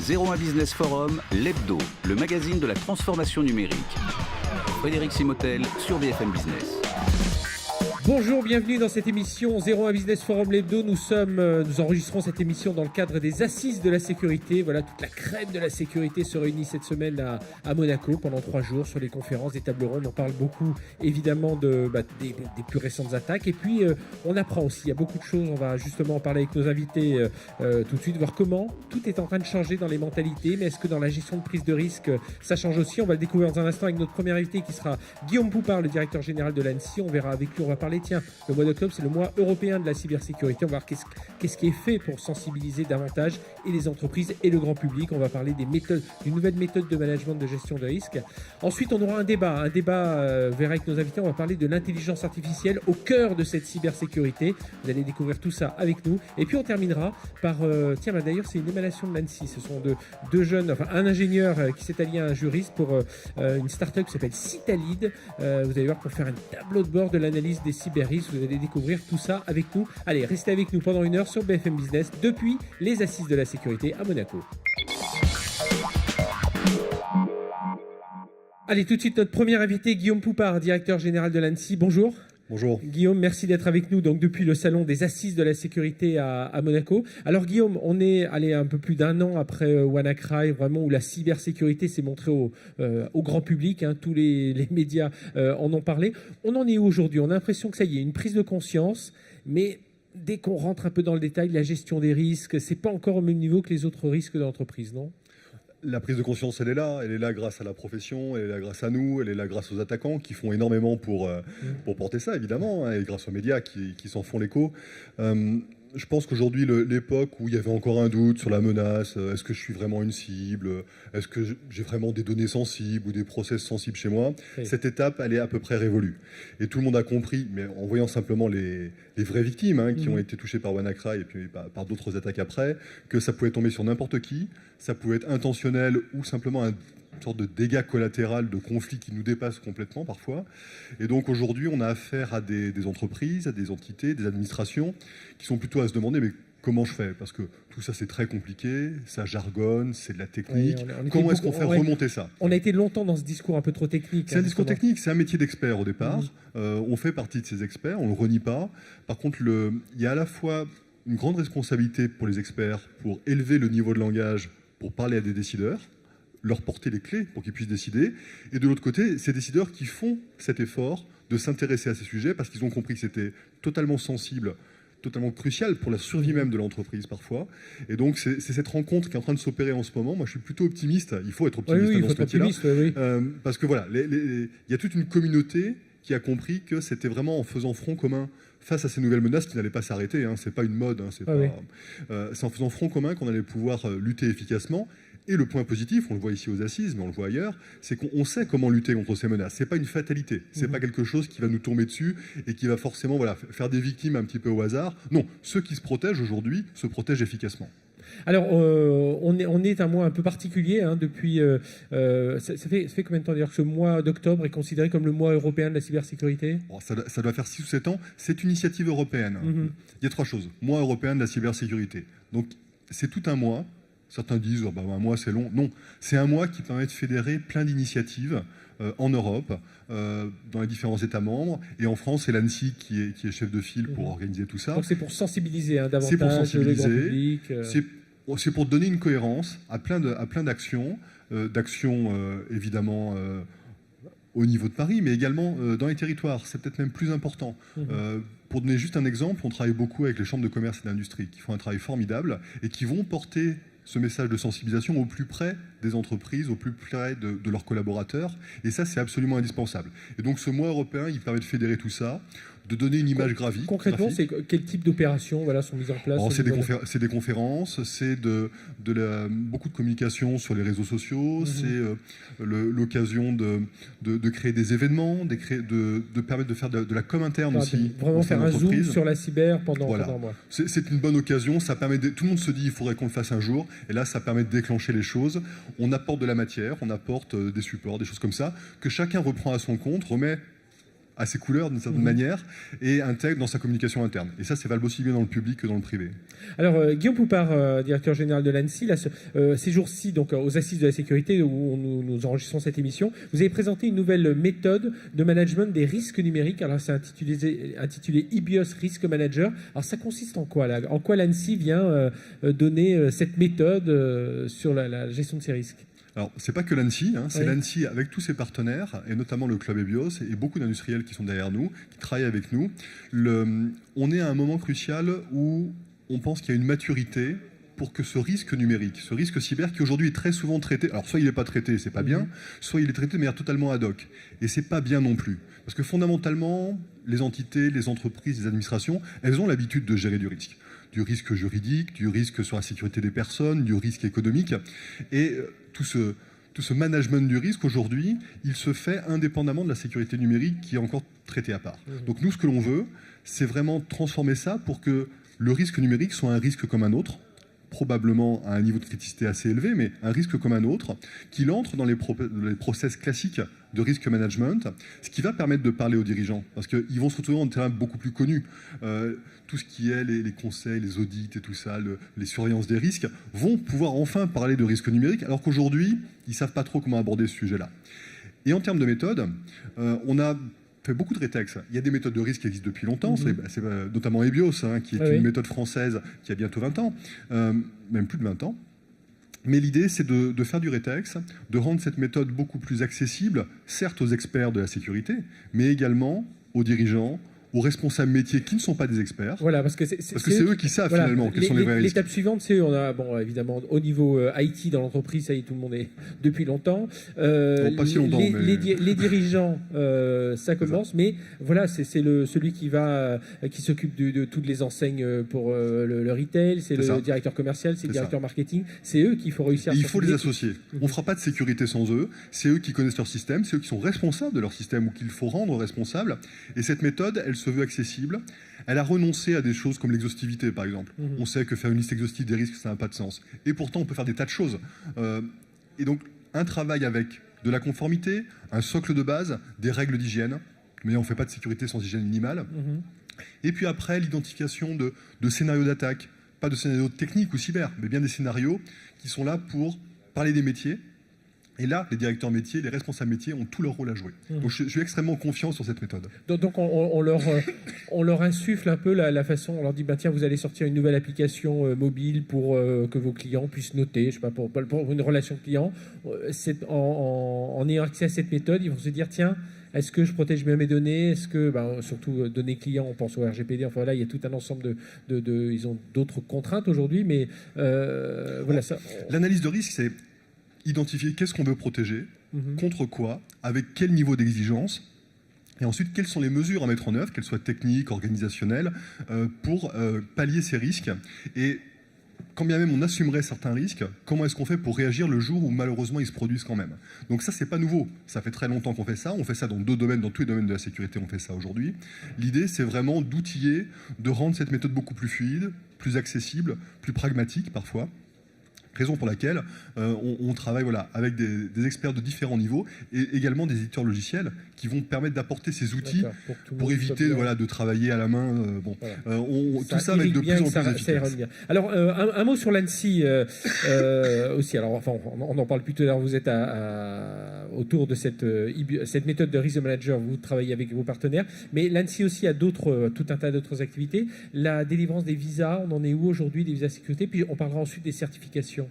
01 Business Forum, l'hebdo, le magazine de la transformation numérique. Frédéric Simotel sur BFM Business. Bonjour, bienvenue dans cette émission 01 Business Forum l'hebdo. Nous enregistrons cette émission dans le cadre des Assises de la sécurité. Voilà, toute la crème de la sécurité se réunit cette semaine à Monaco pendant 3 jours sur les conférences, des tables rondes. On parle beaucoup évidemment des plus récentes attaques. Et puis on apprend aussi, il y a beaucoup de choses. On va justement en parler avec nos invités tout de suite, voir comment tout est en train de changer dans les mentalités. Mais est-ce que dans la gestion de prise de risque, ça change aussi? On va le découvrir dans un instant avec notre premier invité qui sera Guillaume Poupard, le directeur général de l'ANSSI. On verra avec lui, on va parler. Tiens, le mois d'octobre, c'est le mois européen de la cybersécurité. On va voir qu'est-ce qui est fait pour sensibiliser davantage et les entreprises et le grand public. On va parler des méthodes, d'une nouvelle méthode de management de gestion de risque. Ensuite, on aura un débat verra avec nos invités. On va parler de l'intelligence artificielle au cœur de cette cybersécurité. Vous allez découvrir tout ça avec nous. Et puis, on terminera par... d'ailleurs, c'est une émanation de l'ANSSI. Ce sont deux jeunes, un ingénieur qui s'est allié à un juriste pour une start-up qui s'appelle Citalid. Vous allez voir, pour faire un tableau de bord de l'analyse des cyberrisques. Vous allez découvrir tout ça avec nous. Allez, restez avec nous pendant 1 heure sur BFM Business depuis les Assises de la sécurité à Monaco. Allez, tout de suite, notre premier invité, Guillaume Poupard, directeur général de l'ANSSI. Bonjour. Bonjour. Guillaume, merci d'être avec nous donc depuis le salon des Assises de la sécurité à Monaco. Alors Guillaume, on est allé un peu plus d'1 an après WannaCry, vraiment où la cybersécurité s'est montrée au grand public. Tous les médias en ont parlé. On en est où aujourd'hui? On a l'impression que ça y est, une prise de conscience, mais dès qu'on rentre un peu dans le détail, la gestion des risques, c'est pas encore au même niveau que les autres risques de l'entreprise, non? La prise de conscience, elle est là grâce à la profession, elle est là grâce à nous, elle est là grâce aux attaquants qui font énormément pour porter ça, évidemment, et grâce aux médias qui s'en font l'écho. Je pense qu'aujourd'hui, l'époque où il y avait encore un doute sur la menace, est-ce que je suis vraiment une cible, est-ce que j'ai vraiment des données sensibles ou des process sensibles chez moi, oui. Cette étape, elle est à peu près révolue. Et tout le monde a compris, mais en voyant simplement les vraies victimes qui ont été touchées par WannaCry et puis par d'autres attaques après, que ça pouvait tomber sur n'importe qui, ça pouvait être intentionnel ou simplement une sorte de dégât collatéral de conflits qui nous dépassent complètement parfois. Et donc aujourd'hui, on a affaire à des entreprises, à des entités, des administrations qui sont plutôt à se demander mais comment je fais? Parce que tout ça, c'est très compliqué, ça jargonne, c'est de la technique. Oui, comment est-ce qu'on fait remonter ça? On a été longtemps dans ce discours un peu trop technique. C'est un discours technique, c'est un métier d'expert au départ. On fait partie de ces experts, on ne le renie pas. Par contre, il y a à la fois une grande responsabilité pour les experts pour élever le niveau de langage, pour parler à des décideurs, leur porter les clés pour qu'ils puissent décider. Et de l'autre côté, ces décideurs qui font cet effort de s'intéresser à ces sujets parce qu'ils ont compris que c'était totalement sensible, totalement crucial pour la survie même de l'entreprise parfois. Et donc, c'est cette rencontre qui est en train de s'opérer en ce moment. Moi, je suis plutôt optimiste. Il faut être optimiste dans ce métier-là. Parce que voilà, il y a toute une communauté qui a compris que c'était vraiment en faisant front commun face à ces nouvelles menaces qui n'allaient pas s'arrêter. C'est pas une mode. C'est en faisant front commun qu'on allait pouvoir lutter efficacement. Et le point positif, on le voit ici aux Assises, mais on le voit ailleurs, c'est qu'on sait comment lutter contre ces menaces. C'est pas une fatalité. C'est pas quelque chose qui va nous tomber dessus et qui va forcément faire des victimes un petit peu au hasard. Non, ceux qui se protègent aujourd'hui se protègent efficacement. Alors, on est un mois un peu particulier depuis... ça fait combien de temps d'ailleurs que ce mois d'octobre est considéré comme le mois européen de la cybersécurité? Ça doit faire 6 ou 7 ans. C'est une initiative européenne. Il y a 3 choses. Mois européen de la cybersécurité. Donc, c'est tout un mois. Certains disent un mois c'est long. Non, c'est un mois qui permet de fédérer plein d'initiatives en Europe, dans les différents États membres. Et en France, c'est l'ANSSI qui est chef de file pour organiser tout ça. Donc c'est pour sensibiliser davantage c'est pour sensibiliser, le grand public. C'est pour donner une cohérence à plein d'actions, évidemment au niveau de Paris, mais également dans les territoires. C'est peut-être même plus important. Pour donner juste un exemple, on travaille beaucoup avec les chambres de commerce et d'industrie qui font un travail formidable et qui vont porter ce message de sensibilisation au plus près des entreprises, au plus près de leurs collaborateurs. Et ça, c'est absolument indispensable. Et donc, ce mois européen, il permet de fédérer tout ça, de donner une image graphique. Concrètement, c'est quel type d'opérations sont mises en place? C'est des conférences, c'est beaucoup de communication sur les réseaux sociaux, c'est l'occasion de créer des événements, de permettre de faire de la com interne aussi. Vraiment faire un zoom sur la cyber pendant un mois. C'est une bonne occasion, ça permet tout le monde se dit il faudrait qu'on le fasse un jour, et là ça permet de déclencher les choses. On apporte de la matière, on apporte des supports, des choses comme ça, que chacun reprend à son compte, remet à ses couleurs d'une certaine manière et intègre dans sa communication interne. Et ça, c'est valable aussi bien dans le public que dans le privé. Alors, Guillaume Poupard, directeur général de l'ANSSI, là, ces jours-ci, donc aux Assises de la sécurité où nous enregistrons cette émission, vous avez présenté une nouvelle méthode de management des risques numériques. Alors, c'est intitulé IBIOS Risk Manager. Alors, ça consiste en quoi là? En quoi l'ANSSI vient donner cette méthode sur la gestion de ces risques? Alors, c'est pas que l'ANSSI, c'est oui. l'ANSSI avec tous ses partenaires, et notamment le Club EBIOS, et beaucoup d'industriels qui sont derrière nous, qui travaillent avec nous. On est à un moment crucial où on pense qu'il y a une maturité pour que ce risque numérique, ce risque cyber qui aujourd'hui est très souvent traité, alors soit il n'est pas traité, c'est pas bien, soit il est traité de manière totalement ad hoc, et c'est pas bien non plus. Parce que fondamentalement, les entités, les entreprises, les administrations, elles ont l'habitude de gérer du risque juridique, du risque sur la sécurité des personnes, du risque économique, et tout ce management du risque aujourd'hui, il se fait indépendamment de la sécurité numérique qui est encore traitée à part. Donc nous, ce que l'on veut, c'est vraiment transformer ça pour que le risque numérique soit un risque comme un autre, probablement à un niveau de criticité assez élevé, mais un risque comme un autre, qu'il entre dans les process classiques de risk management, ce qui va permettre de parler aux dirigeants, parce qu'ils vont se retrouver en terrain beaucoup plus connu. Tout ce qui est les conseils, les audits et tout ça, les surveillances des risques, vont pouvoir enfin parler de risque numérique, alors qu'aujourd'hui, ils ne savent pas trop comment aborder ce sujet-là. Et en termes de méthode, on a fait beaucoup de rétex. Il y a des méthodes de risque qui existent depuis longtemps, c'est notamment EBIOS, qui est une méthode française qui a bientôt 20 ans, même plus de 20 ans. Mais l'idée, c'est de faire du rétex, de rendre cette méthode beaucoup plus accessible, certes aux experts de la sécurité, mais également aux dirigeants, aux responsables métiers qui ne sont pas des experts. Voilà, parce que c'est eux qui savent finalement quels sont les vrais risques. L'étape suivante, c'est on a évidemment au niveau IT dans l'entreprise, ça y est, tout le monde est depuis longtemps. Pas si longtemps, les dirigeants, ça commence, mais voilà, c'est celui qui s'occupe de toutes les enseignes pour le retail, c'est le directeur commercial, c'est le directeur marketing. C'est eux qu'il faut réussir à il faut les associer. On ne fera pas de sécurité sans eux. C'est eux qui connaissent leur système, c'est eux qui sont responsables de leur système ou qu'il faut rendre responsables. Et cette méthode, elle se veut accessible. Elle a renoncé à des choses comme l'exhaustivité, par exemple. On sait que faire une liste exhaustive des risques, ça n'a pas de sens. Et pourtant, on peut faire des tas de choses. Et donc, un travail avec de la conformité, un socle de base, des règles d'hygiène. Mais on ne fait pas de sécurité sans hygiène minimale. Et puis après, l'identification de scénarios d'attaque. Pas de scénarios techniques ou cyber, mais bien des scénarios qui sont là pour parler des métiers. Et là, les directeurs métiers, les responsables métiers ont tout leur rôle à jouer. Donc je suis extrêmement confiant sur cette méthode. Donc on leur insuffle un peu la façon, on leur dit, tiens, vous allez sortir une nouvelle application mobile pour que vos clients puissent noter, je sais pas, pour une relation client. En ayant accès à cette méthode, ils vont se dire, tiens, est-ce que je protège bien mes données? Est-ce que, surtout données clients, on pense au RGPD, enfin là, il y a tout un ensemble ils ont d'autres contraintes aujourd'hui, mais voilà ça. L'analyse de risque, c'est identifier qu'est-ce qu'on veut protéger, contre quoi, avec quel niveau d'exigence, et ensuite quelles sont les mesures à mettre en œuvre, qu'elles soient techniques, organisationnelles, pour pallier ces risques. Et quand bien même on assumerait certains risques, comment est-ce qu'on fait pour réagir le jour où malheureusement ils se produisent quand même? Donc ça, c'est pas nouveau. Ça fait très longtemps qu'on fait ça. On fait ça dans deux domaines, dans tous les domaines de la sécurité, on fait ça aujourd'hui. L'idée, c'est vraiment d'outiller, de rendre cette méthode beaucoup plus fluide, plus accessible, plus pragmatique parfois. Raison pour laquelle on travaille avec des experts de différents niveaux et également des éditeurs logiciels qui vont permettre d'apporter ces outils pour éviter de travailler à la main. Tout ça va être de plus en plus efficace. Alors, un mot sur l'ANSSI aussi. Alors, enfin, on en parle plus tout à l'heure. Vous êtes autour de cette méthode de risk manager. Vous travaillez avec vos partenaires. Mais l'ANSSI aussi a tout un tas d'autres activités. La délivrance des visas, on en est où aujourd'hui, des visas sécurité? Puis on parlera ensuite des certifications.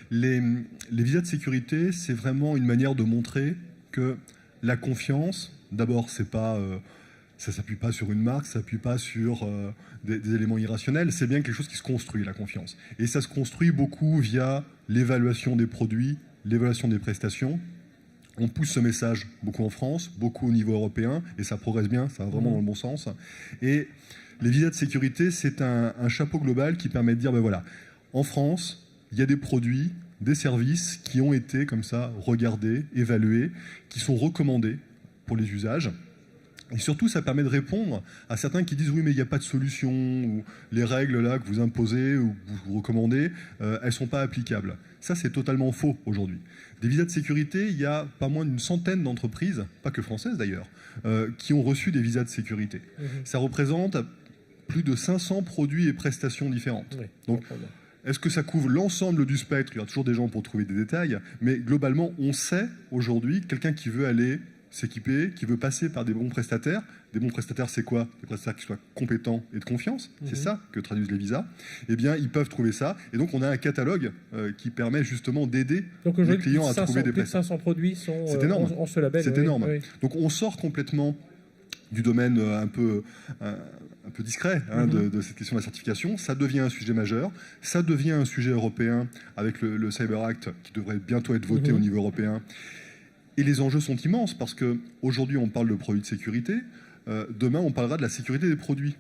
Les visas de sécurité, c'est vraiment une manière de montrer que la confiance, d'abord, ça ne s'appuie pas sur une marque, ça ne s'appuie pas sur des éléments irrationnels, c'est bien quelque chose qui se construit, la confiance. Et ça se construit beaucoup via l'évaluation des produits, l'évaluation des prestations. On pousse ce message beaucoup en France, beaucoup au niveau européen, et ça progresse bien, ça va vraiment dans le bon sens. Et les visas de sécurité, c'est un chapeau global qui permet de dire, en France, il y a des produits, des services qui ont été comme ça regardés, évalués, qui sont recommandés pour les usages. Et surtout, ça permet de répondre à certains qui disent oui, mais il n'y a pas de solution, ou les règles là que vous imposez ou que vous recommandez, elles ne sont pas applicables. Ça, c'est totalement faux aujourd'hui. Des visas de sécurité, il y a pas moins d'une centaine d'entreprises, pas que françaises d'ailleurs, qui ont reçu des visas de sécurité. Ça représente plus de 500 produits et prestations différentes. Donc, est-ce que ça couvre l'ensemble du spectre? Il y a toujours des gens pour trouver des détails, mais globalement, on sait aujourd'hui, quelqu'un qui veut aller s'équiper, qui veut passer par des bons prestataires. Des bons prestataires, c'est quoi? Des prestataires qui soient compétents et de confiance. C'est ça que traduisent les visas. Eh bien, ils peuvent trouver ça. Et donc, on a un catalogue qui permet justement d'aider les clients à trouver des prestataires. 500 produits ont ce label. C'est énorme. Oui. Donc, on sort complètement du domaine un peu discret de cette question de la certification. Ça devient un sujet majeur. Ça devient un sujet européen avec le Cyber Act qui devrait bientôt être voté au niveau européen. Et les enjeux sont immenses parce qu'aujourd'hui, on parle de produits de sécurité. Demain, on parlera de la sécurité des produits.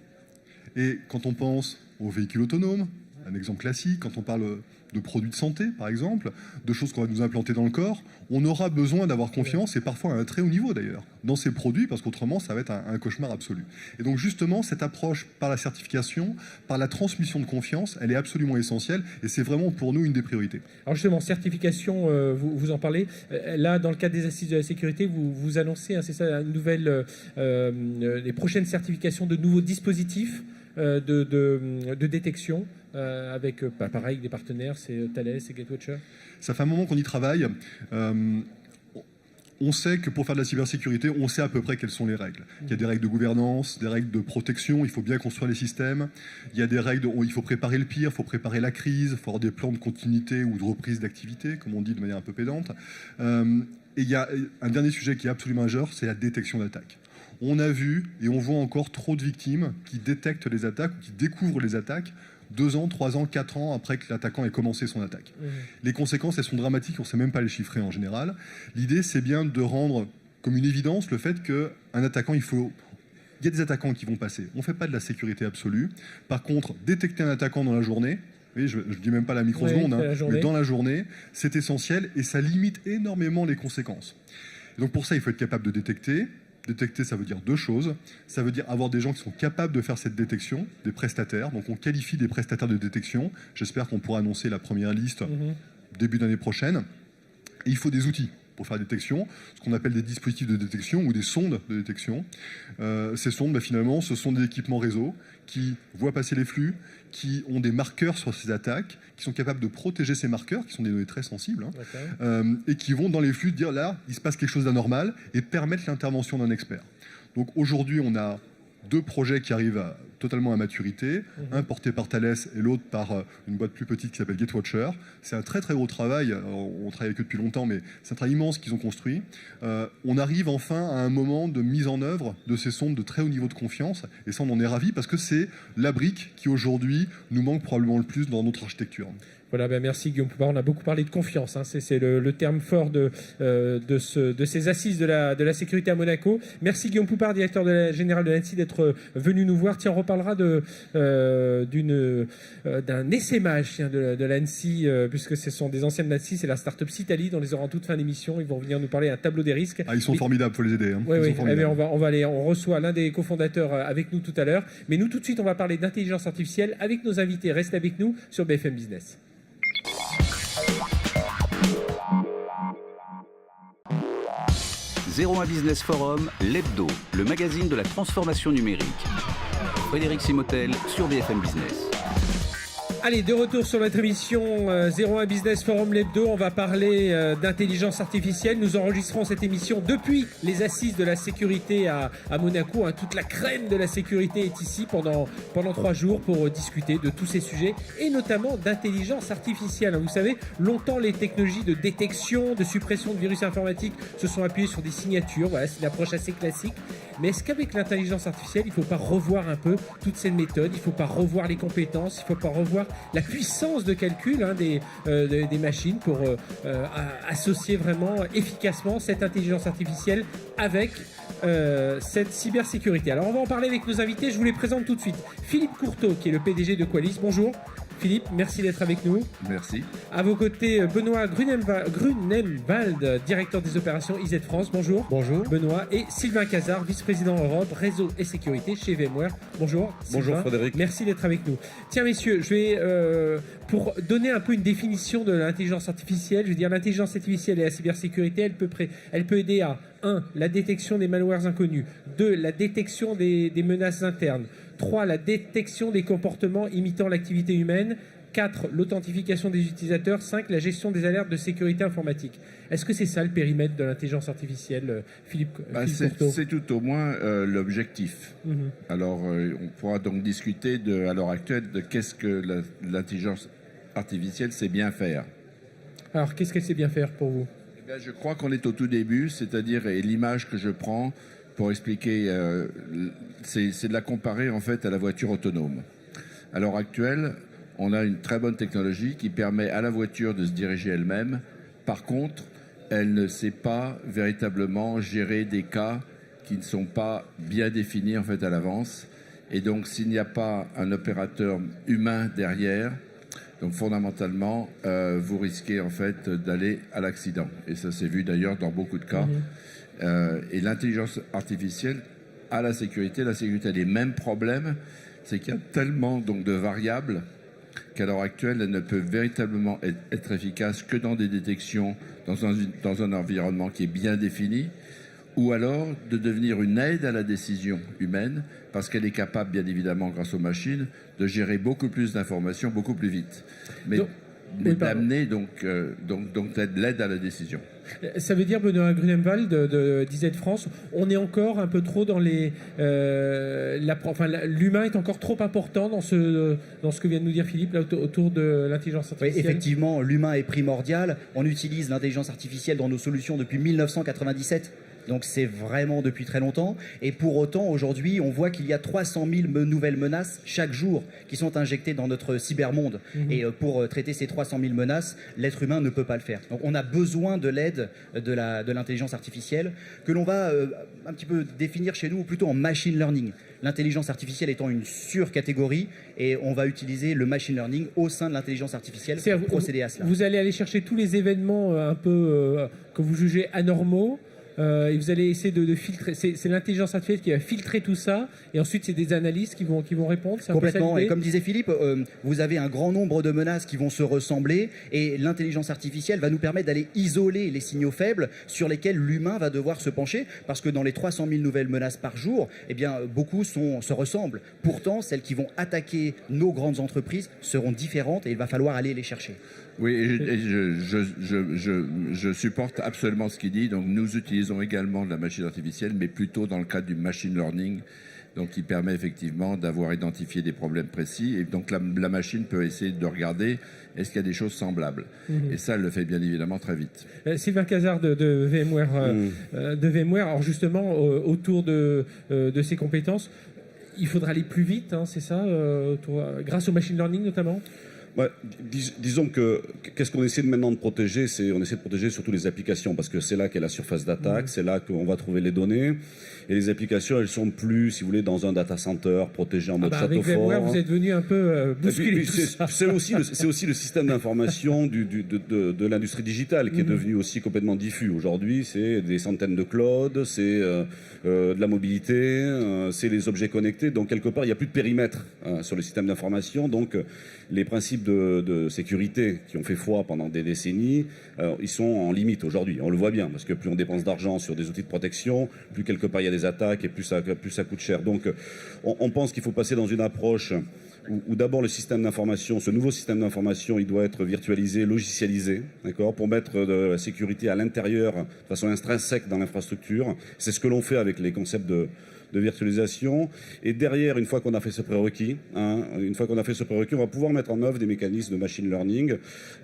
Et quand on pense aux véhicules autonomes, un exemple classique, quand on parle de produits de santé, par exemple, de choses qu'on va nous implanter dans le corps, on aura besoin d'avoir confiance, et parfois à un très haut niveau d'ailleurs, dans ces produits, parce qu'autrement, ça va être un cauchemar absolu. Et donc justement, cette approche par la certification, par la transmission de confiance, elle est absolument essentielle, et c'est vraiment pour nous une des priorités. Alors justement, certification, vous en parlez. Là, dans le cadre des assises de la sécurité, vous annoncez, c'est ça, une nouvelle, les prochaines certifications de nouveaux dispositifs de détection avec, pareil, des partenaires, c'est Thales et Gatewatcher. Ça fait un moment qu'on y travaille. On sait que pour faire de la cybersécurité, on sait à peu près quelles sont les règles. Il y a des règles de gouvernance, des règles de protection, il faut bien construire les systèmes. Il y a des règles où il faut préparer le pire, il faut préparer la crise, il faut avoir des plans de continuité ou de reprise d'activité, comme on dit de manière un peu pédante. Et il y a un dernier sujet qui est absolument majeur, c'est la détection d'attaques. On a vu et on voit encore trop de victimes qui détectent les attaques ou qui découvrent les attaques 2 ans, 3 ans, 4 ans après que l'attaquant ait commencé son attaque. Les conséquences, elles sont dramatiques, on ne sait même pas les chiffrer en général. L'idée, c'est bien de rendre comme une évidence le fait qu'un attaquant, il y a des attaquants qui vont passer. On ne fait pas de la sécurité absolue. Par contre, détecter un attaquant dans la journée, oui, je ne dis même pas la microseconde, mais dans la journée, c'est essentiel et ça limite énormément les conséquences. Et donc pour ça, il faut être capable de détecter. Détecter, ça veut dire 2 choses. Ça veut dire avoir des gens qui sont capables de faire cette détection, des prestataires. Donc on qualifie des prestataires de détection. J'espère qu'on pourra annoncer la première liste début d'année prochaine. Et il faut des outils pour faire la détection, ce qu'on appelle des dispositifs de détection ou des sondes de détection. Ces sondes, finalement, ce sont des équipements réseau qui voient passer les flux, qui ont des marqueurs sur ces attaques, qui sont capables de protéger ces marqueurs, qui sont des données très sensibles, et qui vont dans les flux dire là, il se passe quelque chose d'anormal, et permettre l'intervention d'un expert. Donc aujourd'hui, on a 2 projets qui arrivent totalement à maturité, un porté par Thales et l'autre par une boîte plus petite qui s'appelle Gatewatcher. C'est un très très gros travail, on travaille avec eux depuis longtemps, mais c'est un travail immense qu'ils ont construit. On arrive enfin à un moment de mise en œuvre de ces sondes de très haut niveau de confiance, et ça on en est ravis parce que c'est la brique qui aujourd'hui nous manque probablement le plus dans notre architecture. Voilà, merci Guillaume Poupard. On a beaucoup parlé de confiance. C'est le terme fort de ces assises de la sécurité à Monaco. Merci Guillaume Poupard, directeur général de l'ANSSI, d'être venu nous voir. Tiens, on reparlera d'un essaimage de l'ANSSI, puisque ce sont des anciens de l'ANSSI. C'est la start-up Citali, on les aura en toute fin d'émission. Ils vont venir nous parler d'un tableau des risques. Ils sont formidables, il faut les aider. Oui. On reçoit l'un des cofondateurs avec nous tout à l'heure. Mais nous, tout de suite, on va parler d'intelligence artificielle avec nos invités. Restez avec nous sur BFM Business. 01 Business Forum, l'hebdo, le magazine de la transformation numérique. Frédéric Simotel sur BFM Business. Allez, de retour sur notre émission 01 Business Forum l'hebdo. On va parler d'intelligence artificielle. Nous enregistrons cette émission depuis les assises de la sécurité à Monaco. Toute la crème de la sécurité est ici pendant 3 jours pour discuter de tous ces sujets et notamment d'intelligence artificielle. Vous savez, longtemps les technologies de détection, de suppression de virus informatiques se sont appuyées sur des signatures. Voilà, c'est une approche assez classique. Mais est-ce qu'avec l'intelligence artificielle, il ne faut pas revoir un peu toutes ces méthodes? Il ne faut pas revoir les compétences, il ne faut pas revoir la puissance de calcul des machines pour associer vraiment efficacement cette intelligence artificielle avec cette cybersécurité. Alors on va en parler avec nos invités, je vous les présente tout de suite. Philippe Courteau qui est le PDG de Qualys, bonjour. Philippe, merci d'être avec nous. Merci. À vos côtés, Benoît Grunemwald, directeur des opérations IZ France. Bonjour. Bonjour. Benoît. Et Sylvain Cazard, vice-président Europe, réseau et sécurité chez VMware. Bonjour. Bonjour Sylvain. Frédéric. Merci d'être avec nous. Tiens messieurs, je vais, pour donner un peu une définition de l'intelligence artificielle, je veux dire l'intelligence artificielle et la cybersécurité, elle peut aider à 1. La détection des malwares inconnus. 2. La détection des menaces internes. 3. La détection des comportements imitant l'activité humaine. 4. L'authentification des utilisateurs. 5. La gestion des alertes de sécurité informatique. Est-ce que c'est ça le périmètre de l'intelligence artificielle, Philippe Courteau? C'est tout au moins l'objectif. Alors, on pourra donc discuter à l'heure actuelle de qu'est-ce que l'intelligence artificielle sait bien faire. Alors, qu'est-ce qu'elle sait bien faire pour vous? Je crois qu'on est au tout début, c'est-à-dire, et l'image que je prends pour expliquer, c'est de la comparer en fait à la voiture autonome. À l'heure actuelle, on a une très bonne technologie qui permet à la voiture de se diriger elle-même. Par contre, elle ne sait pas véritablement gérer des cas qui ne sont pas bien définis en fait à l'avance. Et donc, s'il n'y a pas un opérateur humain derrière, donc fondamentalement, vous risquez en fait d'aller à l'accident. Et ça s'est vu d'ailleurs dans beaucoup de cas. Et l'intelligence artificielle a la sécurité a les mêmes problèmes. C'est qu'il y a tellement donc de variables qu'à l'heure actuelle, elle ne peut véritablement être efficace que dans des détections dans un environnement qui est bien défini, ou alors de devenir une aide à la décision humaine, parce qu'elle est capable, bien évidemment, grâce aux machines, de gérer beaucoup plus d'informations, beaucoup plus vite. Mais d'amener donc l'aide à la décision. Ça veut dire, Benoît Grunemwald d'IZ France, on est encore un peu trop dans les... l'humain est encore trop important dans ce que vient de nous dire Philippe, là, autour de l'intelligence artificielle. Oui, effectivement, l'humain est primordial. On utilise l'intelligence artificielle dans nos solutions depuis 1997. Donc c'est vraiment depuis très longtemps. Et pour autant, aujourd'hui, on voit qu'il y a 300 000 nouvelles menaces chaque jour qui sont injectées dans notre cybermonde. Et pour traiter ces 300 000 menaces, l'être humain ne peut pas le faire. Donc on a besoin de l'aide de l'intelligence artificielle que l'on va un petit peu définir chez nous plutôt en machine learning. L'intelligence artificielle étant une surcatégorie, et on va utiliser le machine learning au sein de l'intelligence artificielle pour procéder à cela. Vous allez aller chercher tous les événements un peu que vous jugez anormaux, et vous allez essayer de filtrer. C'est l'intelligence artificielle qui va filtrer tout ça, et ensuite c'est des analystes qui vont répondre. Complètement. Et comme disait Philippe, vous avez un grand nombre de menaces qui vont se ressembler, et l'intelligence artificielle va nous permettre d'aller isoler les signaux faibles sur lesquels l'humain va devoir se pencher, parce que dans les 300 000 nouvelles menaces par jour, eh bien beaucoup se ressemblent. Pourtant, celles qui vont attaquer nos grandes entreprises seront différentes, et il va falloir aller les chercher. Oui, et je supporte absolument ce qu'il dit. Donc, nous utilisons également de la machine artificielle, mais plutôt dans le cadre du machine learning, donc qui permet effectivement d'avoir identifié des problèmes précis. Et donc, la machine peut essayer de regarder est-ce qu'il y a des choses semblables. Et ça, elle le fait bien évidemment très vite. Sylvain Cazard de VMware, alors justement, autour de ses compétences, il faudra aller plus vite, hein, c'est ça, grâce au machine learning notamment? Ouais, disons que qu'est-ce qu'on essaie maintenant de protéger, on essaie de protéger surtout les applications, parce que c'est là qu'est la surface d'attaque, c'est là qu'on va trouver les données. Et les applications, elles sont plus, si vous voulez, dans un data center protégé en mode château fort. Avec VMware, vous êtes venu un peu bousculer tout ça. C'est aussi le système d'information de l'industrie digitale qui est devenu aussi complètement diffus. Aujourd'hui, c'est des centaines de clouds, c'est de la mobilité, c'est les objets connectés. Donc, quelque part, il n'y a plus de périmètre sur le système d'information. Donc, les principes de sécurité qui ont fait foi pendant des décennies, ils sont en limite aujourd'hui. On le voit bien, parce que plus on dépense d'argent sur des outils de protection, plus quelque part il y a des attaques et plus ça coûte cher. Donc on pense qu'il faut passer dans une approche où d'abord le système d'information, ce nouveau système d'information, il doit être virtualisé, logicialisé, d'accord, pour mettre de la sécurité à l'intérieur, de façon intrinsèque dans l'infrastructure. C'est ce que l'on fait avec les concepts de virtualisation. Et derrière, une fois qu'on a fait ce prérequis, on va pouvoir mettre en œuvre des mécanismes de machine learning.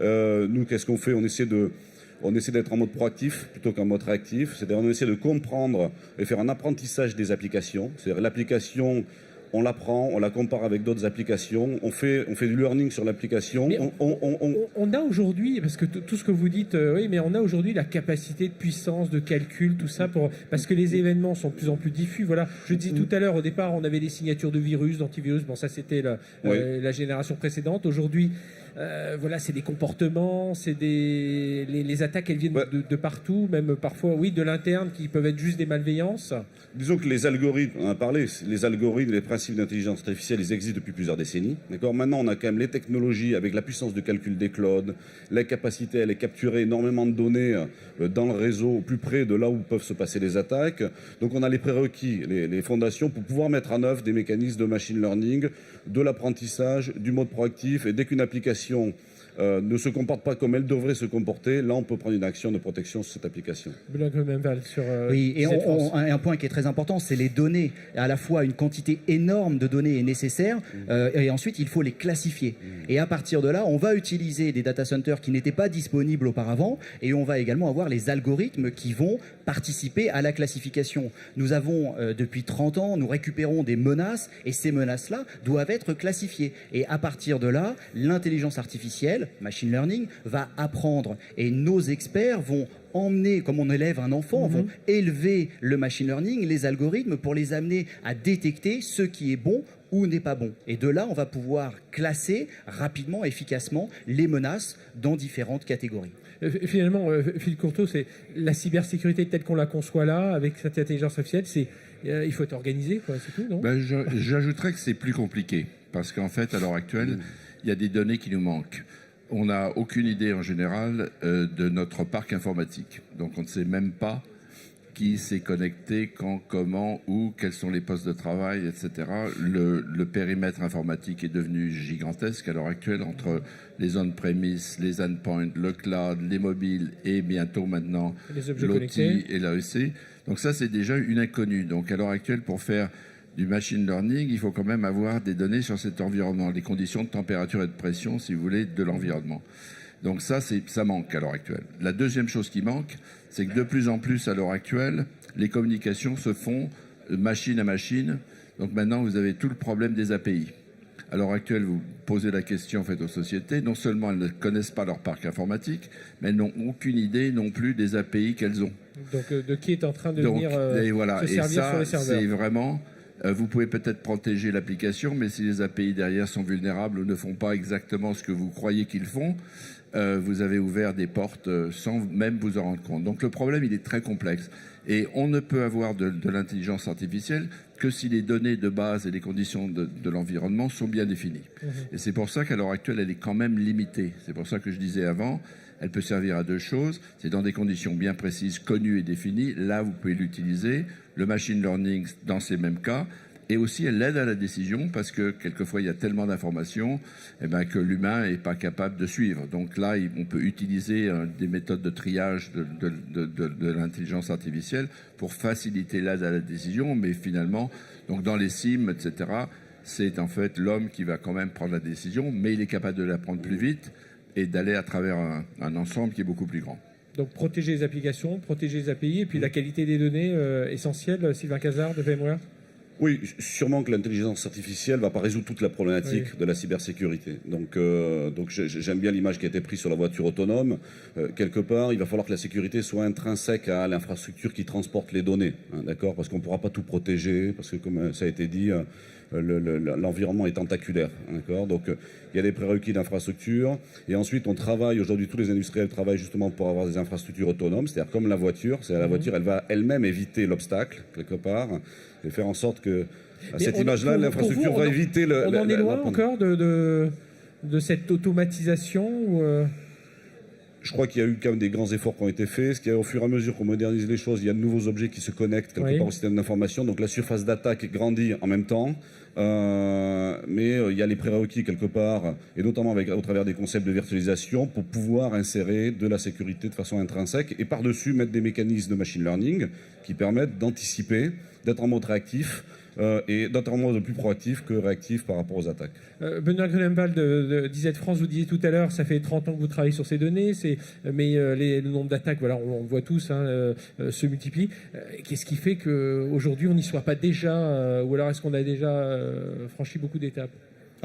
Nous, qu'est-ce qu'on fait? On essaie d'être en mode proactif plutôt qu'en mode réactif. C'est-à-dire on essaie de comprendre et faire un apprentissage des applications. C'est-à-dire l'application on la prend, on la compare avec d'autres applications, on fait du learning sur l'application. On a aujourd'hui, parce que tout ce que vous dites, oui, mais on a aujourd'hui la capacité de puissance, de calcul, tout ça, parce que les événements sont de plus en plus diffus. Voilà, je disais tout à l'heure, au départ, on avait des signatures de virus, d'antivirus. Bon, ça, c'était la génération précédente. Aujourd'hui, voilà, c'est des comportements, c'est les attaques, elles viennent de partout, même parfois, oui, de l'interne, qui peuvent être juste des malveillances. Disons que les algorithmes, on en a parlé, les algorithmes, les principes d'intelligence artificielle, ils existent depuis plusieurs décennies. D'accord. Maintenant, on a quand même les technologies avec la puissance de calcul des clouds, la capacité à aller capturer énormément de données dans le réseau, au plus près de là où peuvent se passer les attaques. Donc, on a les prérequis, les fondations pour pouvoir mettre en œuvre des mécanismes de machine learning, de l'apprentissage, du mode proactif. Et dès qu'une application ne se comporte pas comme elle devrait se comporter, là on peut prendre une action de protection sur cette application. Oui, et un point qui est très important, c'est les données. À la fois une quantité énorme de données est nécessaire, et ensuite il faut les classifier. Et à partir de là, on va utiliser des data centers qui n'étaient pas disponibles auparavant, et on va également avoir les algorithmes qui vont participer à la classification. Nous avons, depuis 30 ans, nous récupérons des menaces, et ces menaces-là doivent être classifiées. Et à partir de là, l'intelligence artificielle, machine learning, va apprendre. Et nos experts vont emmener, comme on élève un enfant, vont élever le machine learning, les algorithmes, pour les amener à détecter ce qui est bon ou n'est pas bon. Et de là, on va pouvoir classer rapidement, efficacement, les menaces dans différentes catégories. Finalement, Philippe Courtot, c'est la cybersécurité telle qu'on la conçoit là, avec cette intelligence artificielle, il faut être organisé, quoi, c'est tout, non? J'ajouterais que c'est plus compliqué, parce qu'en fait, à l'heure actuelle, il y a des données qui nous manquent. On n'a aucune idée en général de notre parc informatique. Donc on ne sait même pas qui s'est connecté, quand, comment, où, quels sont les postes de travail, etc. Le périmètre informatique est devenu gigantesque à l'heure actuelle, entre les on-premise, les endpoints, le cloud, les mobiles et bientôt maintenant l'OT et l'AEC. Donc ça, c'est déjà une inconnue. Donc à l'heure actuelle, pour faire du machine learning, il faut quand même avoir des données sur cet environnement, les conditions de température et de pression, si vous voulez, de l'environnement. Donc ça manque à l'heure actuelle. La deuxième chose qui manque, c'est que de plus en plus à l'heure actuelle, les communications se font machine à machine. Donc maintenant, vous avez tout le problème des API. À l'heure actuelle, vous posez la question en fait aux sociétés. Non seulement elles ne connaissent pas leur parc informatique, mais elles n'ont aucune idée non plus des API qu'elles ont. Donc de qui est en train de venir se servir sur les serveurs. C'est vraiment... Vous pouvez peut-être protéger l'application, mais si les API derrière sont vulnérables ou ne font pas exactement ce que vous croyez qu'ils font, vous avez ouvert des portes sans même vous en rendre compte. Donc le problème, il est très complexe. Et on ne peut avoir de l'intelligence artificielle que si les données de base et les conditions de l'environnement sont bien définies. Et c'est pour ça qu'à l'heure actuelle, elle est quand même limitée. C'est pour ça que je disais avant, elle peut servir à deux choses. C'est dans des conditions bien précises, connues et définies. Là, vous pouvez l'utiliser. Le machine learning dans ces mêmes cas. Et aussi, elle aide à la décision parce que quelquefois, il y a tellement d'informations que l'humain n'est pas capable de suivre. Donc là, on peut utiliser des méthodes de triage de l'intelligence artificielle pour faciliter l'aide à la décision. Mais finalement, donc dans les SIM, etc., c'est en fait l'homme qui va quand même prendre la décision, mais il est capable de la prendre plus vite et d'aller à travers un ensemble qui est beaucoup plus grand. Donc protéger les applications, protéger les API, et puis la qualité des données essentielle, Sylvain Cazard de VMware. Oui, sûrement que l'intelligence artificielle ne va pas résoudre toute la problématique de la cybersécurité. Donc j'aime bien l'image qui a été prise sur la voiture autonome. Quelque part, il va falloir que la sécurité soit intrinsèque à l'infrastructure qui transporte les données, d'accord ? Parce qu'on ne pourra pas tout protéger, parce que comme ça a été dit, l'environnement est tentaculaire, d'accord ? Donc il y a des prérequis d'infrastructure, et ensuite on travaille, aujourd'hui tous les industriels travaillent justement pour avoir des infrastructures autonomes, c'est-à-dire comme la voiture, la voiture elle va elle-même éviter l'obstacle, quelque part, et faire en sorte que, à cette image-là, l'infrastructure va éviter le... On en est loin encore de cette automatisation Je crois qu'il y a eu quand même des grands efforts qui ont été faits. Ce qui est au fur et à mesure qu'on modernise les choses, il y a de nouveaux objets qui se connectent quelque part au système d'information. Donc la surface d'attaque grandit en même temps. Mais il y a les prérequis quelque part, et notamment au travers des concepts de virtualisation, pour pouvoir insérer de la sécurité de façon intrinsèque et par-dessus mettre des mécanismes de machine learning qui permettent d'anticiper, d'être en mode réactif, et d'être en mode plus proactif que réactif par rapport aux attaques. Benoît Grunenwald d'IZ France, vous disiez tout à l'heure, ça fait 30 ans que vous travaillez sur ces données, mais le nombre d'attaques, voilà, on le voit tous, se multiplie. Qu'est-ce qui fait qu'aujourd'hui on n'y soit pas déjà, ou alors est-ce qu'on a déjà franchi beaucoup d'étapes?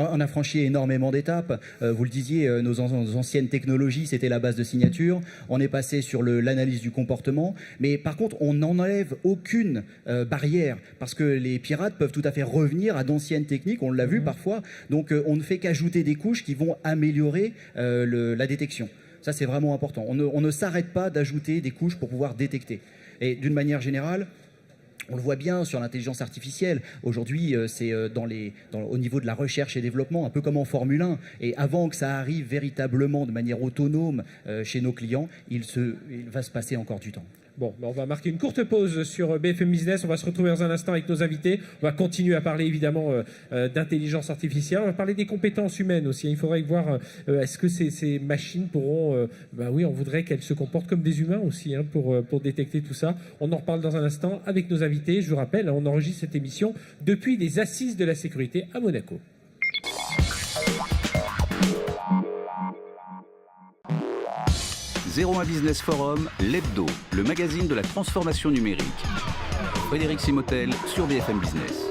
On a franchi énormément d'étapes. Vous le disiez, nos anciennes technologies, c'était la base de signature. On est passé sur l'analyse du comportement. Mais par contre, on n'enlève aucune barrière parce que les pirates peuvent tout à fait revenir à d'anciennes techniques. On l'a vu parfois. Donc, on ne fait qu'ajouter des couches qui vont améliorer la détection. Ça, c'est vraiment important. On ne s'arrête pas d'ajouter des couches pour pouvoir détecter. Et d'une manière générale, on le voit bien sur l'intelligence artificielle. Aujourd'hui, c'est au niveau de la recherche et développement, un peu comme en Formule 1. Et avant que ça arrive véritablement de manière autonome chez nos clients, il va se passer encore du temps. Bon, on va marquer une courte pause sur BFM Business. On va se retrouver dans un instant avec nos invités. On va continuer à parler évidemment d'intelligence artificielle. On va parler des compétences humaines aussi. Il faudrait voir est-ce que ces machines pourront... oui, on voudrait qu'elles se comportent comme des humains aussi pour détecter tout ça. On en reparle dans un instant avec nos invités. Je vous rappelle, on enregistre cette émission depuis les Assises de la sécurité à Monaco. « 01 Business Forum, l'hebdo, le magazine de la transformation numérique. Frédéric Simotel sur BFM Business.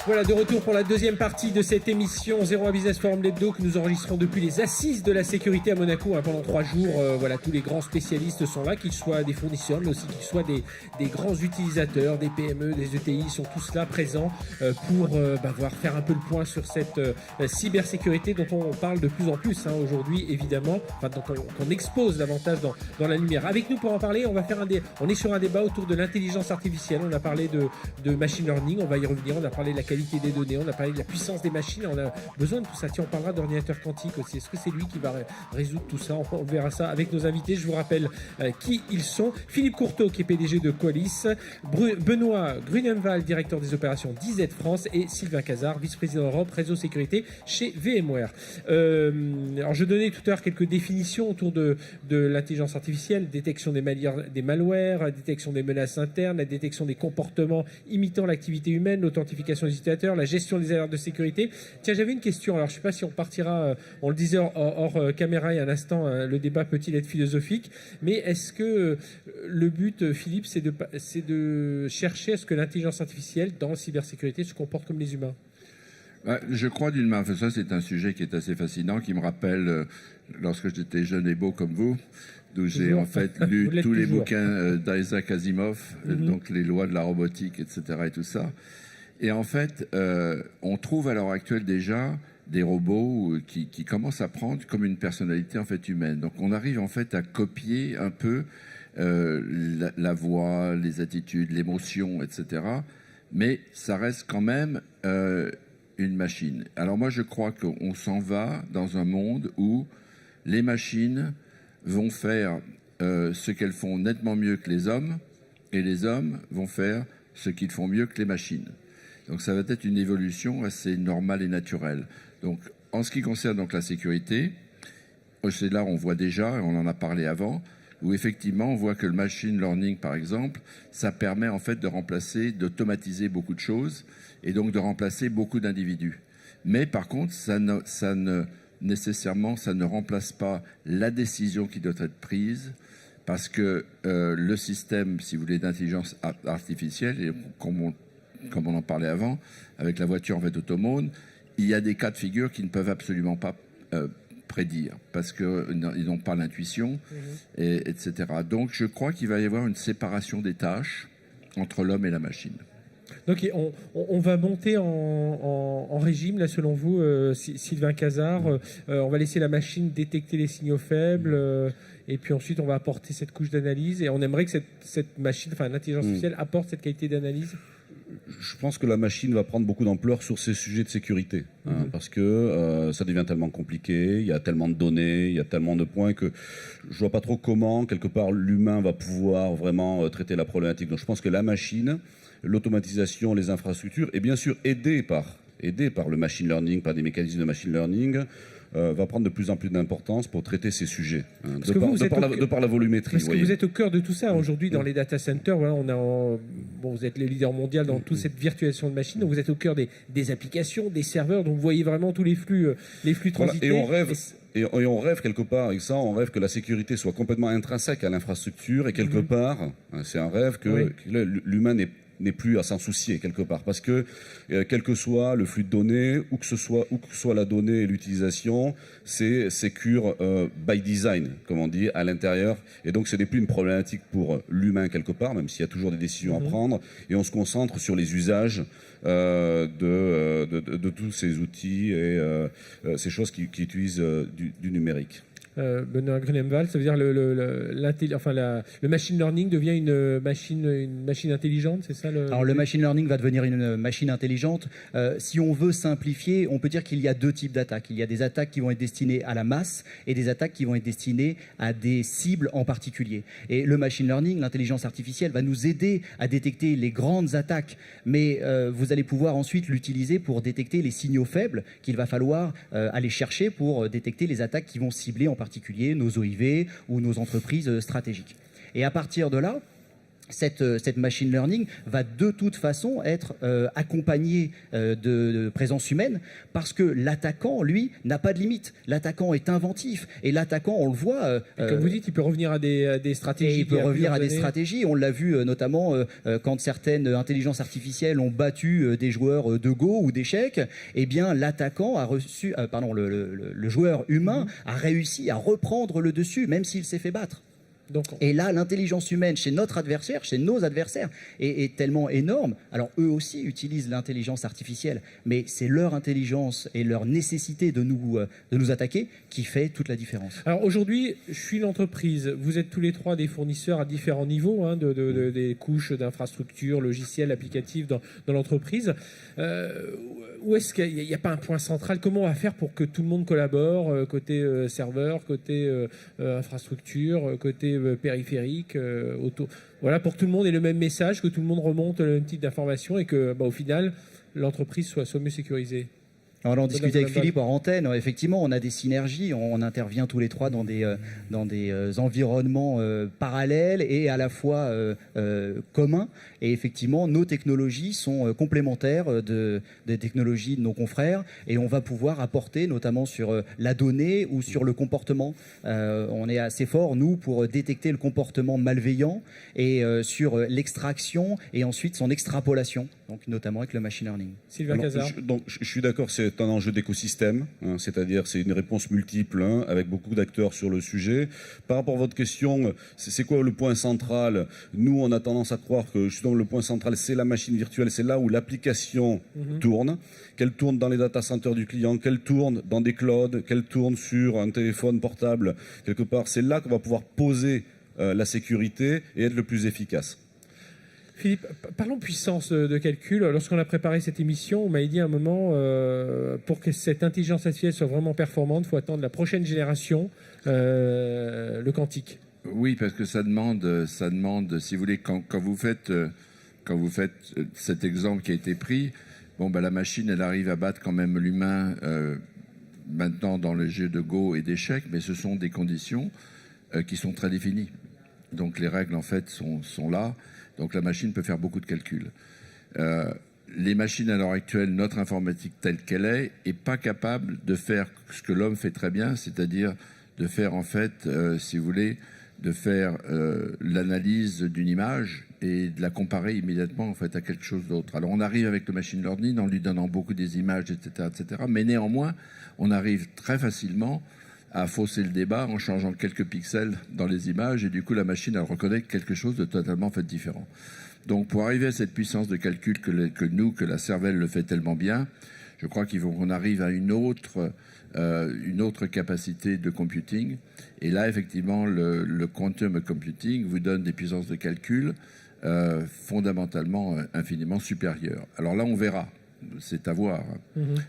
Voilà, de retour pour la deuxième partie de cette émission 01 Business Forum l'hebdo que nous enregistrons depuis les Assises de la sécurité à Monaco pendant 3 jours. Voilà, tous les grands spécialistes sont là, qu'ils soient des fournisseurs, mais aussi qu'ils soient des grands utilisateurs, des PME, des ETI, ils sont tous là présents pour faire un peu le point sur cette cybersécurité dont on parle de plus en plus aujourd'hui, évidemment, dont on expose davantage dans la lumière. Avec nous pour en parler, on est sur un débat autour de l'intelligence artificielle. On a parlé de machine learning, on va y revenir, on a parlé de la qualité des données, on a parlé de la puissance des machines, on a besoin de tout ça. Tiens, on parlera d'ordinateur quantique aussi. Est-ce que c'est lui qui va résoudre tout ça? On verra ça avec nos invités. Je vous rappelle qui ils sont. Philippe Courteau, qui est PDG de Qualys, Benoît Grunenwald, directeur des opérations d'IZ France, et Sylvain Cazard, vice-président Europe, réseau sécurité chez VMware. Alors, je donnais tout à l'heure quelques définitions autour de l'intelligence artificielle, détection des malwares, détection des menaces internes, la détection des comportements imitant l'activité humaine, l'authentification des utilisateurs, la gestion des alertes de sécurité. Tiens, j'avais une question. Alors, je ne sais pas si on partira, on le disait hors caméra il y a un instant, le débat peut-il être philosophique, mais est-ce que le but, Philippe, c'est de chercher à ce que l'intelligence artificielle dans la cybersécurité se comporte comme les humains? Je crois d'une main, ça c'est un sujet qui est assez fascinant, qui me rappelle lorsque j'étais jeune et beau comme vous, d'où j'ai en fait lu tous les bouquins d'Isaac Asimov, donc les lois de la robotique, etc. et tout ça. Et en fait, on trouve à l'heure actuelle déjà des robots qui commencent à prendre comme une personnalité en fait humaine. Donc on arrive en fait à copier un peu la voix, les attitudes, l'émotion, etc. Mais ça reste quand même une machine. Alors moi je crois qu'on s'en va dans un monde où les machines vont faire ce qu'elles font nettement mieux que les hommes, et les hommes vont faire ce qu'ils font mieux que les machines. Donc ça va être une évolution assez normale et naturelle. Donc en ce qui concerne donc la sécurité, c'est là on voit déjà, et on en a parlé avant, où effectivement on voit que le machine learning par exemple, ça permet en fait de remplacer, d'automatiser beaucoup de choses, et donc de remplacer beaucoup d'individus. Mais par contre, ça ne nécessairement, ça ne remplace pas la décision qui doit être prise, parce que le système, si vous voulez, d'intelligence artificielle, et comme on en parlait avant, avec la voiture en fait autonome, il y a des cas de figure qui ne peuvent absolument pas prédire, parce qu'ils n'ont pas l'intuition, etc. Donc je crois qu'il va y avoir une séparation des tâches entre l'homme et la machine. Donc on va monter en régime, là, selon vous, Sylvain Cazard. On va laisser la machine détecter les signaux faibles, et puis ensuite on va apporter cette couche d'analyse, et on aimerait que cette machine, enfin l'intelligence artificielle, apporte cette qualité d'analyse. Je pense que la machine va prendre beaucoup d'ampleur sur ces sujets de sécurité, parce que ça devient tellement compliqué, il y a tellement de données, il y a tellement de points que je vois pas trop comment, quelque part, l'humain va pouvoir vraiment traiter la problématique. Donc je pense que la machine, l'automatisation, les infrastructures, et bien sûr aidé par le machine learning, par des mécanismes de machine learning, va prendre de plus en plus d'importance pour traiter ces sujets, hein, de par la volumétrie. Parce que vous êtes au cœur de tout ça aujourd'hui dans les data centers. Voilà, vous êtes le leader mondial dans toute cette virtualisation de machines. Donc vous êtes au cœur des applications, des serveurs. Donc vous voyez vraiment tous les flux transités. Voilà, et on rêve quelque part avec ça, on rêve que la sécurité soit complètement intrinsèque à l'infrastructure et quelque part, c'est un rêve que l'humain n'est plus à s'en soucier quelque part, parce que quel que soit le flux de données, où que soit la donnée et l'utilisation, c'est secure by design, comme on dit, à l'intérieur, et donc ce n'est plus une problématique pour l'humain quelque part, même s'il y a toujours des décisions à prendre, et on se concentre sur les usages de tous ces outils et ces choses qui utilisent du numérique. Benoît Grunemwald, ça veut dire le machine learning devient une machine intelligente, c'est ça Alors le machine learning va devenir une machine intelligente. Si on veut simplifier, on peut dire qu'il y a deux types d'attaques. Il y a des attaques qui vont être destinées à la masse et des attaques qui vont être destinées à des cibles en particulier. Et le machine learning, l'intelligence artificielle, va nous aider à détecter les grandes attaques, mais vous allez pouvoir ensuite l'utiliser pour détecter les signaux faibles qu'il va falloir aller chercher pour détecter les attaques qui vont cibler en particulier nos OIV ou nos entreprises stratégiques. Et à partir de là, cette machine learning va de toute façon être accompagnée de présence humaine, parce que l'attaquant, lui, n'a pas de limite. L'attaquant est inventif, et l'attaquant, on le voit... comme vous dites, il peut revenir à des stratégies. Et il peut revenir à des stratégies. On l'a vu notamment quand certaines intelligences artificielles ont battu des joueurs de Go ou d'échecs. Eh bien, l'attaquant a reçu... le joueur humain a réussi à reprendre le dessus, même s'il s'est fait battre. Et là, l'intelligence humaine chez nos adversaires, est tellement énorme. Alors, eux aussi utilisent l'intelligence artificielle, mais c'est leur intelligence et leur nécessité de nous attaquer qui fait toute la différence. Alors, aujourd'hui, je suis l'entreprise. Vous êtes tous les trois des fournisseurs à différents niveaux, hein, des couches d'infrastructures, logiciels, applicatifs dans l'entreprise. Où est-ce qu'il n'y a pas un point central? Comment on va faire pour que tout le monde collabore, côté serveur, côté infrastructure, côté périphérique, autour, voilà, pour que tout le monde ait le même message, que tout le monde remonte le même type d'information et que, au final, l'entreprise soit mieux sécurisée? On en discutait avec Philippe en antenne. Effectivement, on a des synergies. On intervient tous les trois dans des environnements parallèles et à la fois communs. Et effectivement, nos technologies sont complémentaires des technologies de nos confrères. Et on va pouvoir apporter, notamment sur la donnée ou sur le comportement. On est assez fort, nous, pour détecter le comportement malveillant et sur l'extraction et ensuite son extrapolation, donc notamment avec le machine learning. Sylvain Cazard. Je suis d'accord, c'est un enjeu d'écosystème, hein, c'est-à-dire c'est une réponse multiple, hein, avec beaucoup d'acteurs sur le sujet. Par rapport à votre question, c'est quoi le point central? Nous, on a tendance à croire que justement le point central, c'est la machine virtuelle, c'est là où l'application tourne, qu'elle tourne dans les data centers du client, qu'elle tourne dans des clouds, qu'elle tourne sur un téléphone portable, quelque part. C'est là qu'on va pouvoir poser la sécurité et être le plus efficace. Philippe, parlons puissance de calcul. Lorsqu'on a préparé cette émission, on m'a dit à un moment, pour que cette intelligence artificielle soit vraiment performante, il faut attendre la prochaine génération, le quantique. Oui, parce que ça demande, si vous voulez, quand vous faites cet exemple qui a été pris, la machine, elle arrive à battre quand même l'humain maintenant dans les jeux de Go et d'échecs, mais ce sont des conditions qui sont très définies. Donc les règles, en fait, sont là. Donc la machine peut faire beaucoup de calculs. Les machines à l'heure actuelle, notre informatique telle qu'elle est pas capable de faire ce que l'homme fait très bien, c'est-à-dire de faire en fait, si vous voulez, de faire l'analyse d'une image et de la comparer immédiatement en fait à quelque chose d'autre. Alors on arrive avec le machine learning en lui donnant beaucoup des images, etc., etc. Mais néanmoins, on arrive très facilement à fausser le débat en changeant quelques pixels dans les images et du coup la machine elle reconnaît quelque chose de totalement fait différent. Donc pour arriver à cette puissance de calcul que la cervelle le fait tellement bien, je crois qu'on arrive à une autre capacité de computing. Et là effectivement le quantum computing vous donne des puissances de calcul fondamentalement infiniment supérieures. Alors là on verra. C'est à voir,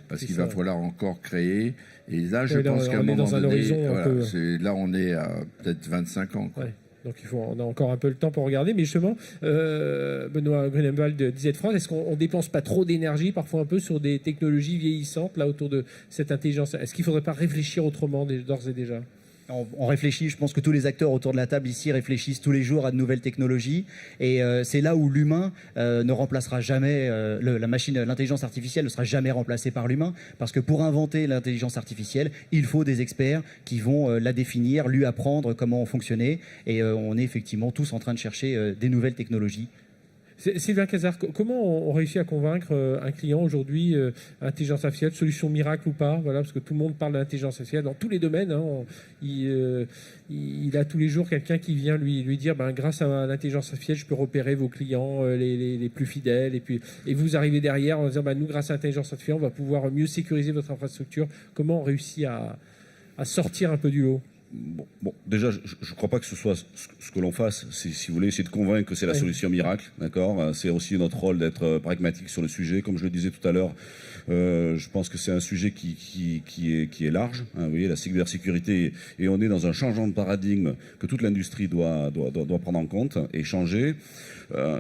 parce qu'il va falloir encore créer. Et là, je pense qu'à un moment donné, là, on est à peut-être 25 ans. Quoi. Ouais. Donc on a encore un peu le temps pour regarder. Mais justement, Benoît Grunewald de DZ-France, est-ce qu'on ne dépense pas trop d'énergie, parfois un peu, sur des technologies vieillissantes, là, autour de cette intelligence? Est-ce qu'il ne faudrait pas réfléchir autrement d'ores et déjà? On réfléchit, je pense que tous les acteurs autour de la table ici réfléchissent tous les jours à de nouvelles technologies et c'est là où l'humain ne remplacera jamais, la machine, l'intelligence artificielle ne sera jamais remplacée par l'humain parce que pour inventer l'intelligence artificielle, il faut des experts qui vont la définir, lui apprendre comment fonctionner et on est effectivement tous en train de chercher des nouvelles technologies. Sylvain Cazard, comment on réussit à convaincre un client aujourd'hui, intelligence artificielle, solution miracle ou pas, voilà, parce que tout le monde parle d'intelligence artificielle dans tous les domaines. Hein, il a tous les jours quelqu'un qui vient lui dire, grâce à l'intelligence artificielle, je peux repérer vos clients les plus fidèles. Et vous arrivez derrière en disant, nous, grâce à l'intelligence artificielle, on va pouvoir mieux sécuriser votre infrastructure. Comment on réussit à sortir un peu du lot? Bon, déjà, je ne crois pas que ce soit ce que l'on fasse. Si vous voulez essayer de convaincre que c'est la solution miracle, d'accord. C'est aussi notre rôle d'être pragmatique sur le sujet. Comme je le disais tout à l'heure, je pense que c'est un sujet qui est large. Hein, vous voyez, la cybersécurité, et on est dans un changement de paradigme que toute l'industrie doit prendre en compte et changer.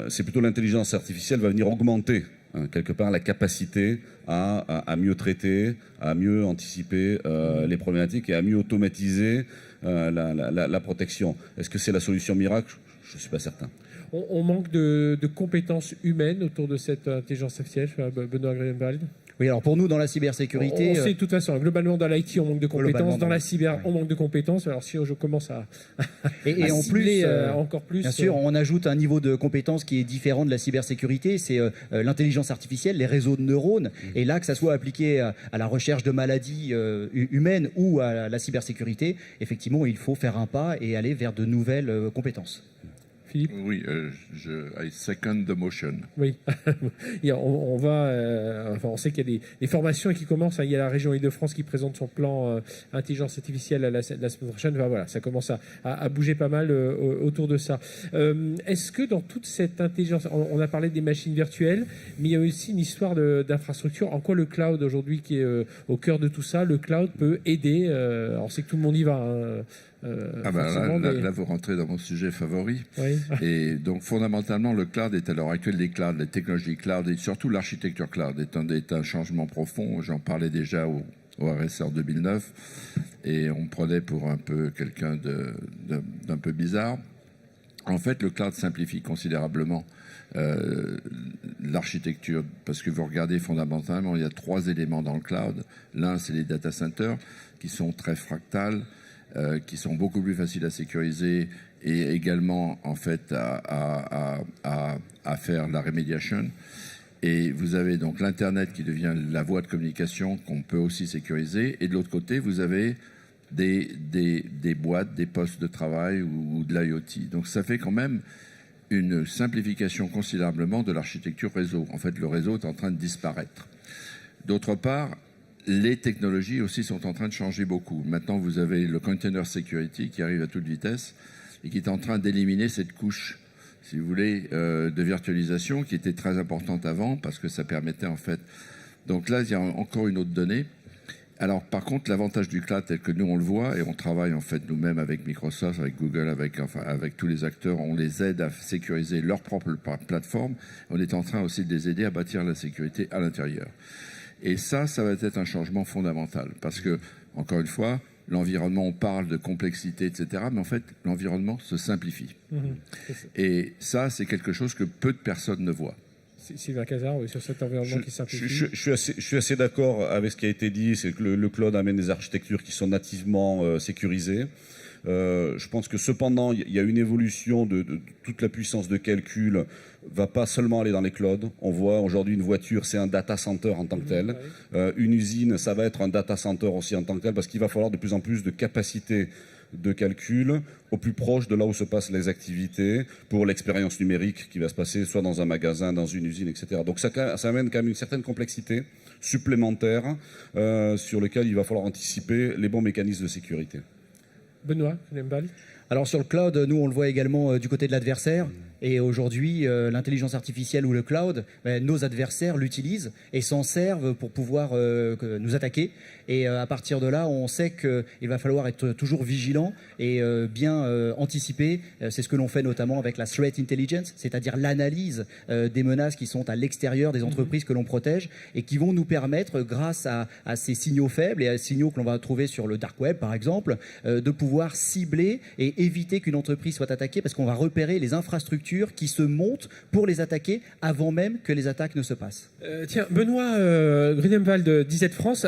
C'est plutôt l'intelligence artificielle va venir augmenter quelque part la capacité à mieux traiter, à mieux anticiper les problématiques et à mieux automatiser la protection. Est-ce que c'est la solution miracle? Je ne suis pas certain. On manque de compétences humaines autour de cette intelligence artificielle, Benoît Grunewald? Oui, alors pour nous, dans la cybersécurité... On sait de toute façon, globalement, dans l'IT, on manque de compétences. Dans la cyber, on manque de compétences. Alors si je commence à en cibler, plus, encore plus... Bien sûr, on ajoute un niveau de compétence qui est différent de la cybersécurité. C'est l'intelligence artificielle, les réseaux de neurones. Et là, que ça soit appliqué à la recherche de maladies humaines ou à la cybersécurité, effectivement, il faut faire un pas et aller vers de nouvelles compétences. Philippe? Oui, I second the motion. Oui, on va, on sait qu'il y a des formations qui commencent. Il y a la région Île-de-France qui présente son plan intelligence artificielle la semaine prochaine. Enfin, voilà, ça commence à bouger pas mal autour de ça. Est-ce que dans toute cette intelligence, on a parlé des machines virtuelles, mais il y a aussi une histoire d'infrastructure. En quoi le cloud aujourd'hui, qui est au cœur de tout ça, le cloud peut aider? On sait que tout le monde y va. Hein, là, vous rentrez dans mon sujet favori. Oui. Et donc, fondamentalement, le cloud est à l'heure actuelle, les technologies cloud et surtout l'architecture cloud est un changement profond. J'en parlais déjà au RSR 2009 et on me prenait pour un peu quelqu'un d'un peu bizarre. En fait, le cloud simplifie considérablement l'architecture parce que vous regardez fondamentalement, il y a 3 éléments dans le cloud. L'un, c'est les data centers qui sont très fractales, qui sont beaucoup plus faciles à sécuriser et également en fait à faire la remediation. Et vous avez donc l'Internet qui devient la voie de communication qu'on peut aussi sécuriser. Et de l'autre côté, vous avez des boîtes, des postes de travail ou de l'IoT. Donc ça fait quand même une simplification considérablement de l'architecture réseau. En fait, le réseau est en train de disparaître. D'autre part, les technologies aussi sont en train de changer beaucoup. Maintenant, vous avez le container security qui arrive à toute vitesse et qui est en train d'éliminer cette couche, si vous voulez, de virtualisation qui était très importante avant parce que ça permettait en fait... Donc là, il y a encore une autre donnée. Alors, par contre, l'avantage du cloud tel que nous, on le voit, et on travaille en fait nous-mêmes avec Microsoft, avec Google, avec tous les acteurs, on les aide à sécuriser leur propre plateforme. On est en train aussi de les aider à bâtir la sécurité à l'intérieur. Et ça va être un changement fondamental parce que, encore une fois, l'environnement, on parle de complexité, etc. Mais en fait, l'environnement se simplifie. Et ça, c'est quelque chose que peu de personnes ne voient. Sylvain Cazard, oui, sur cet environnement qui simplifie. Je suis assez d'accord avec ce qui a été dit. C'est que le cloud amène des architectures qui sont nativement sécurisées. Je pense que cependant, il y a une évolution de toute la puissance de calcul va pas seulement aller dans les clouds. On voit aujourd'hui une voiture, c'est un data center en tant que tel. Une usine, ça va être un data center aussi en tant que tel parce qu'il va falloir de plus en plus de capacité de calcul au plus proche de là où se passent les activités pour l'expérience numérique qui va se passer soit dans un magasin, dans une usine, etc. Donc ça amène quand même une certaine complexité supplémentaire sur lequel il va falloir anticiper les bons mécanismes de sécurité. Benoît Grunewald. Alors sur le cloud, nous on le voit également du côté de l'adversaire. Et aujourd'hui, l'intelligence artificielle ou le cloud, nos adversaires l'utilisent et s'en servent pour pouvoir nous attaquer. Et à partir de là, on sait qu'il va falloir être toujours vigilant et bien anticiper. C'est ce que l'on fait notamment avec la threat intelligence, c'est-à-dire l'analyse des menaces qui sont à l'extérieur des entreprises que l'on protège et qui vont nous permettre, grâce à ces signaux faibles et à ces signaux que l'on va trouver sur le dark web par exemple, de pouvoir cibler et éviter qu'une entreprise soit attaquée, parce qu'on va repérer les infrastructures qui se montent pour les attaquer avant même que les attaques ne se passent. Tiens, Benoît Grunewald d'IZ France,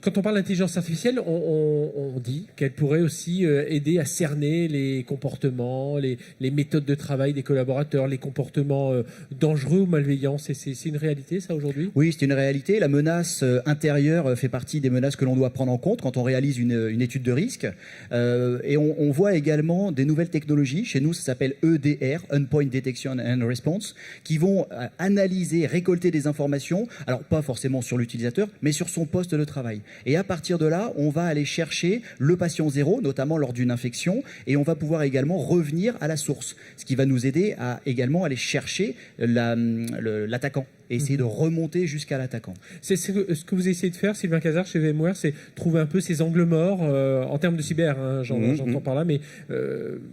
quand on parle d'intelligence artificielle, on dit qu'elle pourrait aussi aider à cerner les comportements, les méthodes de travail des collaborateurs, les comportements dangereux ou malveillants. C'est une réalité, ça, aujourd'hui ? Oui, c'est une réalité. La menace intérieure fait partie des menaces que l'on doit prendre en compte quand on réalise une étude de risque. Et on voit également des nouvelles technologies. Chez nous, ça s'appelle EDR, Endpoint Detection and Response, qui vont analyser, récolter des informations, alors pas forcément sur l'utilisateur, mais sur son poste de travail. Et à partir de là, on va aller chercher le patient zéro, notamment lors d'une infection, et on va pouvoir également revenir à la source, ce qui va nous aider à également aller chercher l'attaquant et essayer de remonter jusqu'à l'attaquant. C'est ce que vous essayez de faire, Sylvain Cazard, chez VMware, c'est trouver un peu ces angles morts, en termes de cyber, hein, j'entends par là, mais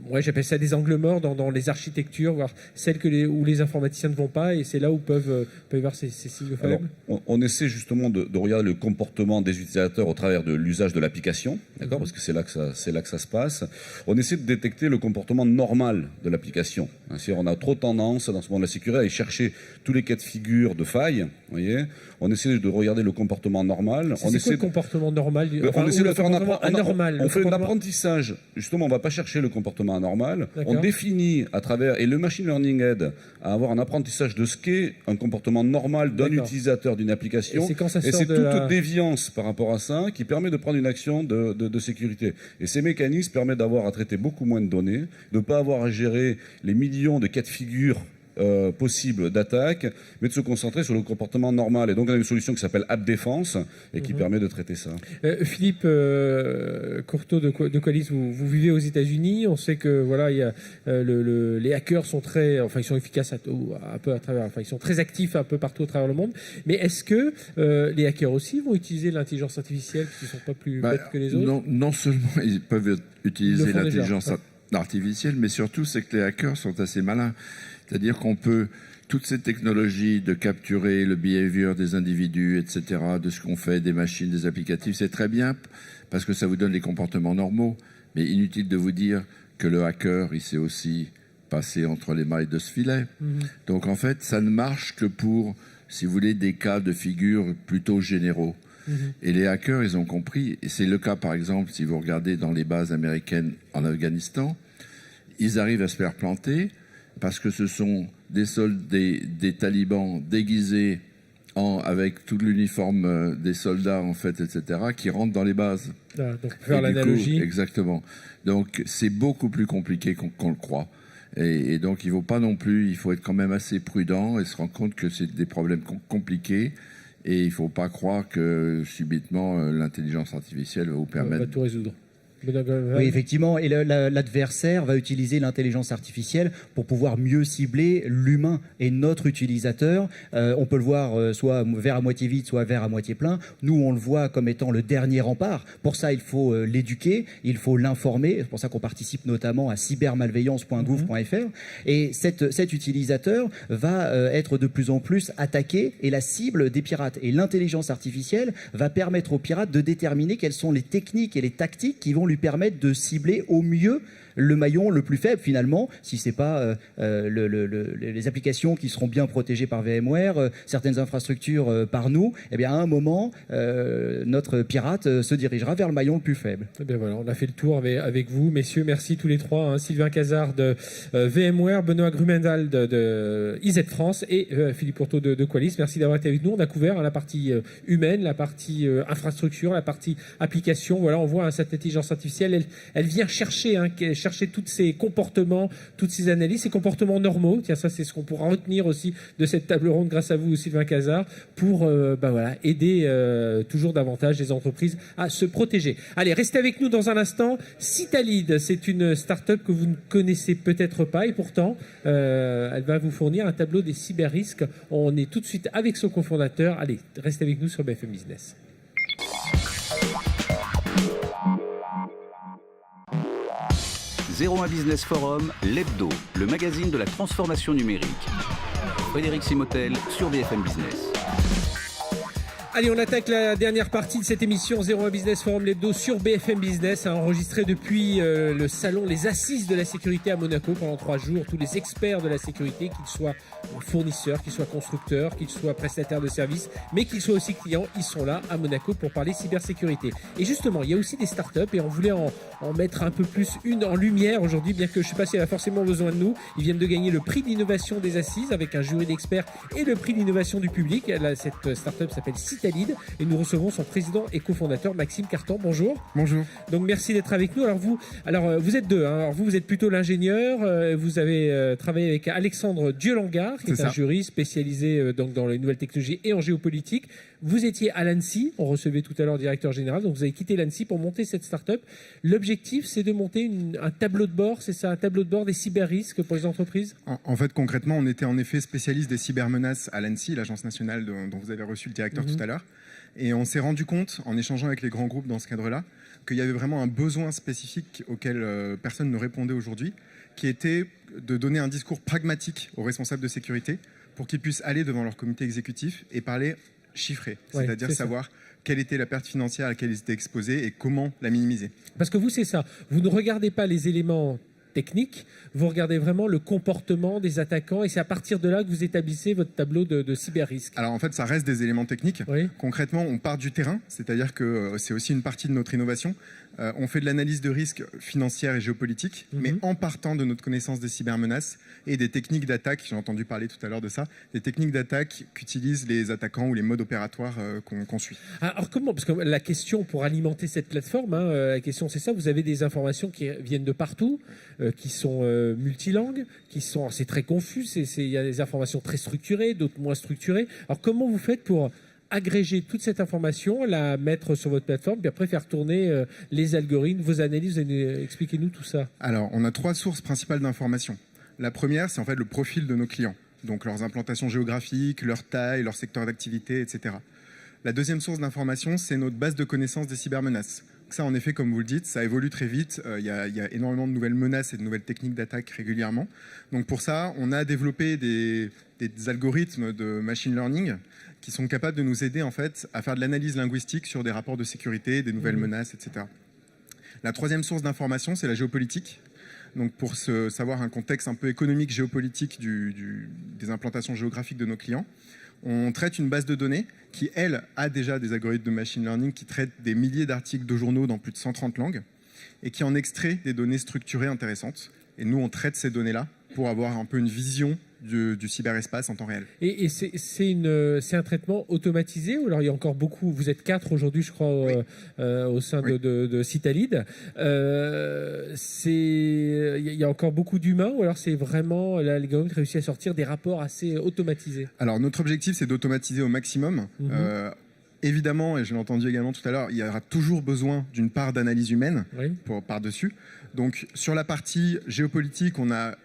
ouais, j'appelle ça des angles morts dans les architectures, voire celles où les informaticiens ne vont pas, et c'est là où peuvent y avoir ces signes faibles. On essaie justement de regarder le comportement des utilisateurs au travers de l'usage de l'application, d'accord, parce que c'est là que ça se passe. On essaie de détecter le comportement normal de l'application. C'est-à-dire, on a trop tendance, dans ce monde de la sécurité, à aller chercher tous les cas de figure de failles. Vous voyez, on essaie de regarder le comportement normal. C'est quoi le comportement normal, on essaie de faire anormal. On fait un apprentissage. Justement, on ne va pas chercher le comportement anormal. On définit à travers, et le machine learning aide à avoir un apprentissage de ce qu'est un comportement normal d'un utilisateur d'une application. Et c'est toute déviance par rapport à ça qui permet de prendre une action de sécurité. Et ces mécanismes permettent d'avoir à traiter beaucoup moins de données, de ne pas avoir à gérer les millions de cas de figure possible d'attaque, mais de se concentrer sur le comportement normal. Et donc, on a une solution qui s'appelle App Défense et qui permet de traiter ça. Philippe Courteau de Qualys, vous vivez aux États-Unis. On sait que voilà, il y a, les hackers sont ils sont efficaces un peu à travers, ils sont très actifs un peu partout à travers le monde. Mais est-ce que les hackers aussi vont utiliser l'intelligence artificielle, qui ne sont pas plus bêtes que les autres? Non seulement ils peuvent utiliser l'intelligence artificielle, mais surtout c'est que les hackers sont assez malins. C'est-à-dire qu'on peut, toutes ces technologies de capturer le behavior des individus, etc., de ce qu'on fait, des machines, des applicatifs, c'est très bien parce que ça vous donne les comportements normaux. Mais inutile de vous dire que le hacker, il sait aussi passer entre les mailles de ce filet. Donc en fait, ça ne marche que pour, si vous voulez, des cas de figure plutôt généraux. Et les hackers, ils ont compris, et c'est le cas par exemple, si vous regardez dans les bases américaines en Afghanistan, ils arrivent à se faire planter parce que ce sont des talibans déguisés avec tout l'uniforme des soldats, en fait, etc., qui rentrent dans les bases. Donc, faire l'analogie. Exactement. Donc, c'est beaucoup plus compliqué qu'on le croit. Et donc, il faut être quand même assez prudent et se rendre compte que c'est des problèmes compliqués. Et il ne faut pas croire que, subitement, l'intelligence artificielle va vous permettre... va tout résoudre. Oui, effectivement. Et l'adversaire va utiliser l'intelligence artificielle pour pouvoir mieux cibler l'humain et notre utilisateur. On peut le voir soit verre à moitié vide, soit verre à moitié plein. Nous, on le voit comme étant le dernier rempart. Pour ça, il faut l'éduquer, il faut l'informer. C'est pour ça qu'on participe notamment à cybermalveillance.gouv.fr. Et cet utilisateur va être de plus en plus attaqué et la cible des pirates. Et l'intelligence artificielle va permettre aux pirates de déterminer quelles sont les techniques et les tactiques qui vont lui permettre de cibler au mieux le maillon le plus faible finalement, si c'est pas les applications qui seront bien protégées par VMware, certaines infrastructures par nous, eh bien à un moment notre pirate se dirigera vers le maillon le plus faible. Eh bien voilà, on a fait le tour avec vous, messieurs. Merci tous les trois, hein. Sylvain Cazard de VMware, Benoît Grunewald de IZ France et Philippe Courteau de Qualys. Merci d'avoir été avec nous. On a couvert la partie humaine, la partie infrastructure, la partie application. Voilà, on voit cette intelligence artificielle, elle vient chercher, chercher tous ces comportements, toutes ces analyses, ces comportements normaux. Tiens, ça, c'est ce qu'on pourra retenir aussi de cette table ronde grâce à vous, Sylvain Cazard, pour aider toujours davantage les entreprises à se protéger. Allez, restez avec nous dans un instant. Citalide, c'est une start-up que vous ne connaissez peut-être pas et pourtant, elle va vous fournir un tableau des cyber-risques. On est tout de suite avec son cofondateur. Allez, restez avec nous sur BFM Business. « 01 Business Forum, l'hebdo, le magazine de la transformation numérique. Frédéric Simotel sur BFM Business. Allez, on attaque la dernière partie de cette émission 01 Business Forum l'hebdo sur BFM Business, enregistré depuis le salon Les Assises de la sécurité à Monaco pendant 3 jours. Tous les experts de la sécurité, qu'ils soient fournisseurs, qu'ils soient constructeurs, qu'ils soient prestataires de services, mais qu'ils soient aussi clients, ils sont là à Monaco pour parler cybersécurité. Et justement, il y a aussi des startups et on voulait en mettre un peu plus une en lumière aujourd'hui, bien que je ne sais pas si elle a forcément besoin de nous. Ils viennent de gagner le prix d'innovation des Assises avec un jury d'experts et le prix d'innovation du public. Cette startup s'appelle Citalide et nous recevons son président et cofondateur Maxime Carton. Bonjour. Bonjour. Donc merci d'être avec nous. Alors vous êtes deux. Alors vous êtes plutôt l'ingénieur. Vous avez travaillé avec Alexandre Dieu-Langard, qui est un juriste spécialisé donc dans les nouvelles technologies et en géopolitique. Vous étiez à l'ANSSI. On recevait tout à l'heure le directeur général. Donc vous avez quitté l'ANSSI pour monter cette start-up. L'objectif, c'est de monter un tableau de bord. C'est ça, un tableau de bord des cyber-risques pour les entreprises. En fait, concrètement, on était en effet spécialiste des cybermenaces à l'ANSSI, l'agence nationale dont vous avez reçu le directeur tout à l'heure. Et on s'est rendu compte, en échangeant avec les grands groupes dans ce cadre-là, qu'il y avait vraiment un besoin spécifique auquel personne ne répondait aujourd'hui, qui était de donner un discours pragmatique aux responsables de sécurité pour qu'ils puissent aller devant leur comité exécutif et parler chiffré, c'est-à-dire savoir quelle était la perte financière à laquelle ils étaient exposés et comment la minimiser. Parce que vous, c'est ça. Vous ne regardez pas les éléments technique, vous regardez vraiment le comportement des attaquants et c'est à partir de là que vous établissez votre tableau de cyber-risque. Alors en fait, ça reste des éléments techniques. Oui. Concrètement, on part du terrain, c'est-à-dire que c'est aussi une partie de notre innovation. On fait de l'analyse de risque financière et géopolitique, mais en partant de notre connaissance des cybermenaces et des techniques d'attaque, j'ai entendu parler tout à l'heure de ça, des techniques d'attaque qu'utilisent les attaquants ou les modes opératoires qu'on suit. Alors comment, parce que la question pour alimenter cette plateforme, la question c'est ça, vous avez des informations qui viennent de partout, qui sont multilangues, c'est très confus, il y a des informations très structurées, d'autres moins structurées. Alors comment vous faites pour agréger toute cette information, la mettre sur votre plateforme, puis après faire tourner les algorithmes, vos analyses, expliquez-nous tout ça. Alors, on a 3 sources principales d'informations. La première, c'est en fait le profil de nos clients, donc leurs implantations géographiques, leur taille, leur secteur d'activité, etc. La deuxième source d'information, c'est notre base de connaissances des cybermenaces. Ça, en effet, comme vous le dites, ça évolue très vite. Il y a énormément de nouvelles menaces et de nouvelles techniques d'attaque régulièrement. Donc pour ça, on a développé des algorithmes de machine learning qui sont capables de nous aider en fait à faire de l'analyse linguistique sur des rapports de sécurité, des nouvelles menaces, etc. La troisième source d'information, c'est la géopolitique. Donc pour savoir un contexte un peu économique, géopolitique des implantations géographiques de nos clients, on traite une base de données qui, elle, a déjà des algorithmes de machine learning qui traitent des milliers d'articles de journaux dans plus de 130 langues et qui en extrait des données structurées intéressantes. Et nous, on traite ces données-là pour avoir un peu une vision du cyberespace en temps réel. Et c'est un traitement automatisé ou alors il y a encore beaucoup, vous êtes 4 aujourd'hui je crois au sein de Citalide, il y a encore beaucoup d'humains ou alors c'est vraiment l'algorithme qui réussit à sortir des rapports assez automatisés? Alors notre objectif c'est d'automatiser au maximum. Évidemment, et je l'ai entendu également tout à l'heure, il y aura toujours besoin d'une part d'analyse humaine par-dessus. Donc sur la partie géopolitique, on a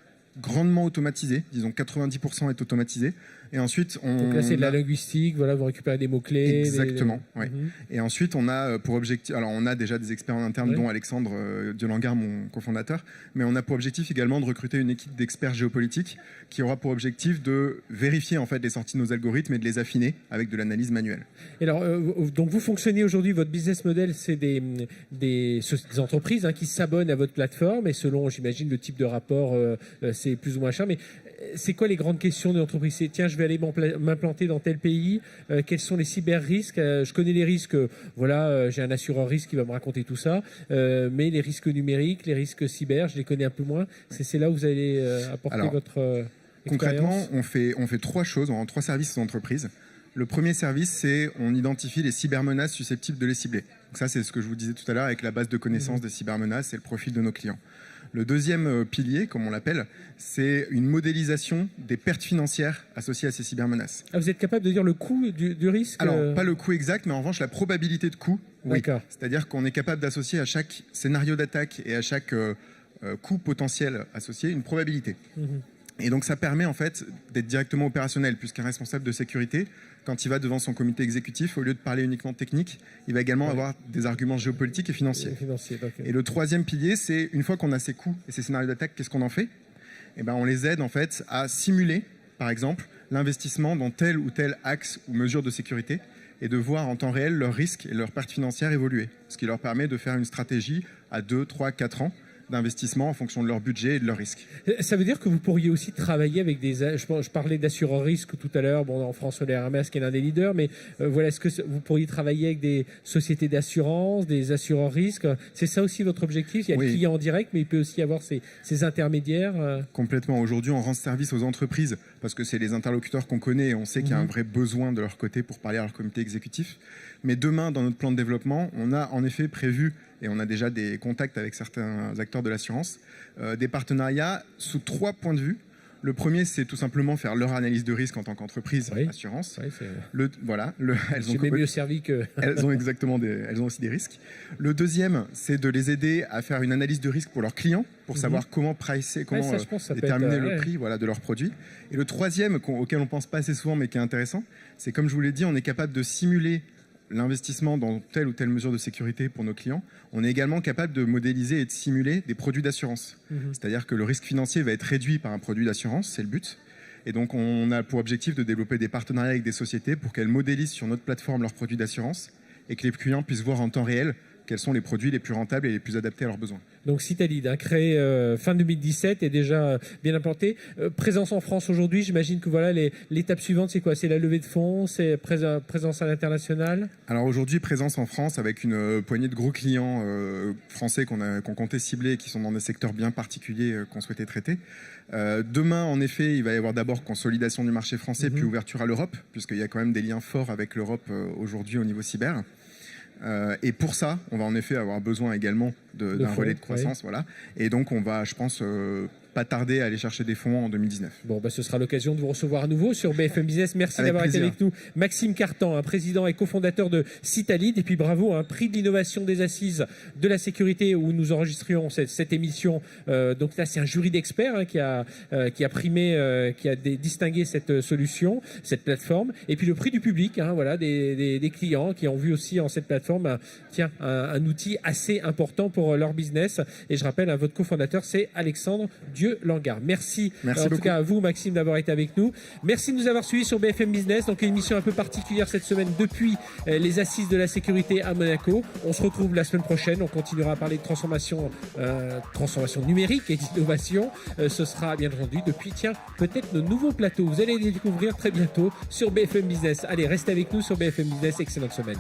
grandement automatisé, disons 90% est automatisé. Et ensuite, donc là, c'est de la linguistique, voilà, vous récupérez des mots-clés. Exactement, oui. Et ensuite, on a pour objectif, alors on a déjà des experts en interne, dont Alexandre Dieu-Langard, mon cofondateur, mais on a pour objectif également de recruter une équipe d'experts géopolitiques qui aura pour objectif de vérifier en fait les sorties de nos algorithmes et de les affiner avec de l'analyse manuelle. Et alors, donc vous fonctionnez aujourd'hui, votre business model, c'est des entreprises qui s'abonnent à votre plateforme et selon, j'imagine, le type de rapport, c'est plus ou moins cher, mais c'est quoi les grandes questions de l'entreprise? C'est tiens, je vais aller m'implanter dans tel pays, quels sont les cyber-risques? Je connais les risques, j'ai un assureur risque qui va me raconter tout ça, mais les risques numériques, les risques cyber, je les connais un peu moins. C'est là où vous allez apporter votre expérience. Concrètement, on fait 3 choses, on rend 3 services aux entreprises. Le premier service, c'est on identifie les cybermenaces susceptibles de les cibler. Donc ça, c'est ce que je vous disais tout à l'heure avec la base de connaissances des cybermenaces et le profil de nos clients. Le deuxième pilier, comme on l'appelle, c'est une modélisation des pertes financières associées à ces cybermenaces. Ah, vous êtes capable de dire le coût du risque? Alors, pas le coût exact, mais en revanche, la probabilité de coût, oui. D'accord. C'est-à-dire qu'on est capable d'associer à chaque scénario d'attaque et à chaque coût potentiel associé une probabilité. Et donc ça permet en fait d'être directement opérationnel, puisqu'un responsable de sécurité, quand il va devant son comité exécutif, au lieu de parler uniquement de technique, il va également avoir des arguments géopolitiques et financiers. Et le troisième pilier, c'est une fois qu'on a ces coûts et ces scénarios d'attaque, qu'est-ce qu'on en fait? Eh ben, on les aide en fait à simuler, par exemple, l'investissement dans tel ou tel axe ou mesure de sécurité et de voir en temps réel leurs risques et leurs pertes financières évoluer, ce qui leur permet de faire une stratégie à 2, 3, 4 ans d'investissement en fonction de leur budget et de leurs risques. Ça veut dire que vous pourriez aussi travailler avec des... Je parlais d'assureurs risques tout à l'heure. Bon, en France, le RMS qui est l'un des leaders, mais voilà, est-ce que vous pourriez travailler avec des sociétés d'assurance, des assureurs risques? C'est ça aussi votre objectif? Il y a le client en direct, mais il peut aussi y avoir ces intermédiaires. Complètement. Aujourd'hui, on rend service aux entreprises parce que c'est les interlocuteurs qu'on connaît et on sait qu'il y a un vrai besoin de leur côté pour parler à leur comité exécutif. Mais demain, dans notre plan de développement, on a en effet prévu, et on a déjà des contacts avec certains acteurs de l'assurance, des partenariats sous 3 points de vue. Le premier, c'est tout simplement faire leur analyse de risque en tant qu'entreprise assurance. Elles ont mieux servi que... elles ont aussi des risques. Le deuxième, c'est de les aider à faire une analyse de risque pour leurs clients, pour savoir comment pricer, comment déterminer le prix de leurs produits. Et le troisième, auquel on ne pense pas assez souvent, mais qui est intéressant, c'est comme je vous l'ai dit, on est capable de simuler l'investissement dans telle ou telle mesure de sécurité pour nos clients. On est également capable de modéliser et de simuler des produits d'assurance. C'est-à-dire que le risque financier va être réduit par un produit d'assurance, c'est le but. Et donc on a pour objectif de développer des partenariats avec des sociétés pour qu'elles modélisent sur notre plateforme leurs produits d'assurance et que les clients puissent voir en temps réel quels sont les produits les plus rentables et les plus adaptés à leurs besoins. Donc Citalid, créé fin 2017, est déjà bien implanté. Présence en France aujourd'hui, j'imagine que voilà, l'étape suivante, c'est quoi? C'est la levée de fonds, c'est présence à l'international? Alors aujourd'hui, présence en France avec une poignée de gros clients français qu'on comptait cibler et qui sont dans des secteurs bien particuliers qu'on souhaitait traiter. Demain, en effet, il va y avoir d'abord consolidation du marché français, puis ouverture à l'Europe, puisqu'il y a quand même des liens forts avec l'Europe aujourd'hui au niveau cyber. Et pour ça, on va en effet avoir besoin également d'un relais de croissance. Voilà. Et donc, on va, je pense, pas tarder à aller chercher des fonds en 2019. Bon, ce sera l'occasion de vous recevoir à nouveau sur BFM Business. Merci d'avoir été avec nous. Maxime Cartan, président et cofondateur de Citalid. Et puis bravo, prix de l'innovation des assises de la sécurité où nous enregistrions cette émission. Donc là, c'est un jury d'experts qui a primé, qui a distingué cette solution, cette plateforme. Et puis le prix du public, des clients qui ont vu aussi en cette plateforme un outil assez important pour leur business. Et je rappelle, votre cofondateur, c'est Alexandre Dieu-Langard. Merci en tout cas à vous, Maxime, d'avoir été avec nous. Merci de nous avoir suivis sur BFM Business. Donc une émission un peu particulière cette semaine depuis les assises de la sécurité à Monaco. On se retrouve la semaine prochaine. On continuera à parler de transformation numérique et d'innovation. Ce sera bien entendu depuis, peut-être nos nouveaux plateaux. Vous allez les découvrir très bientôt sur BFM Business. Allez, restez avec nous sur BFM Business. Excellente semaine.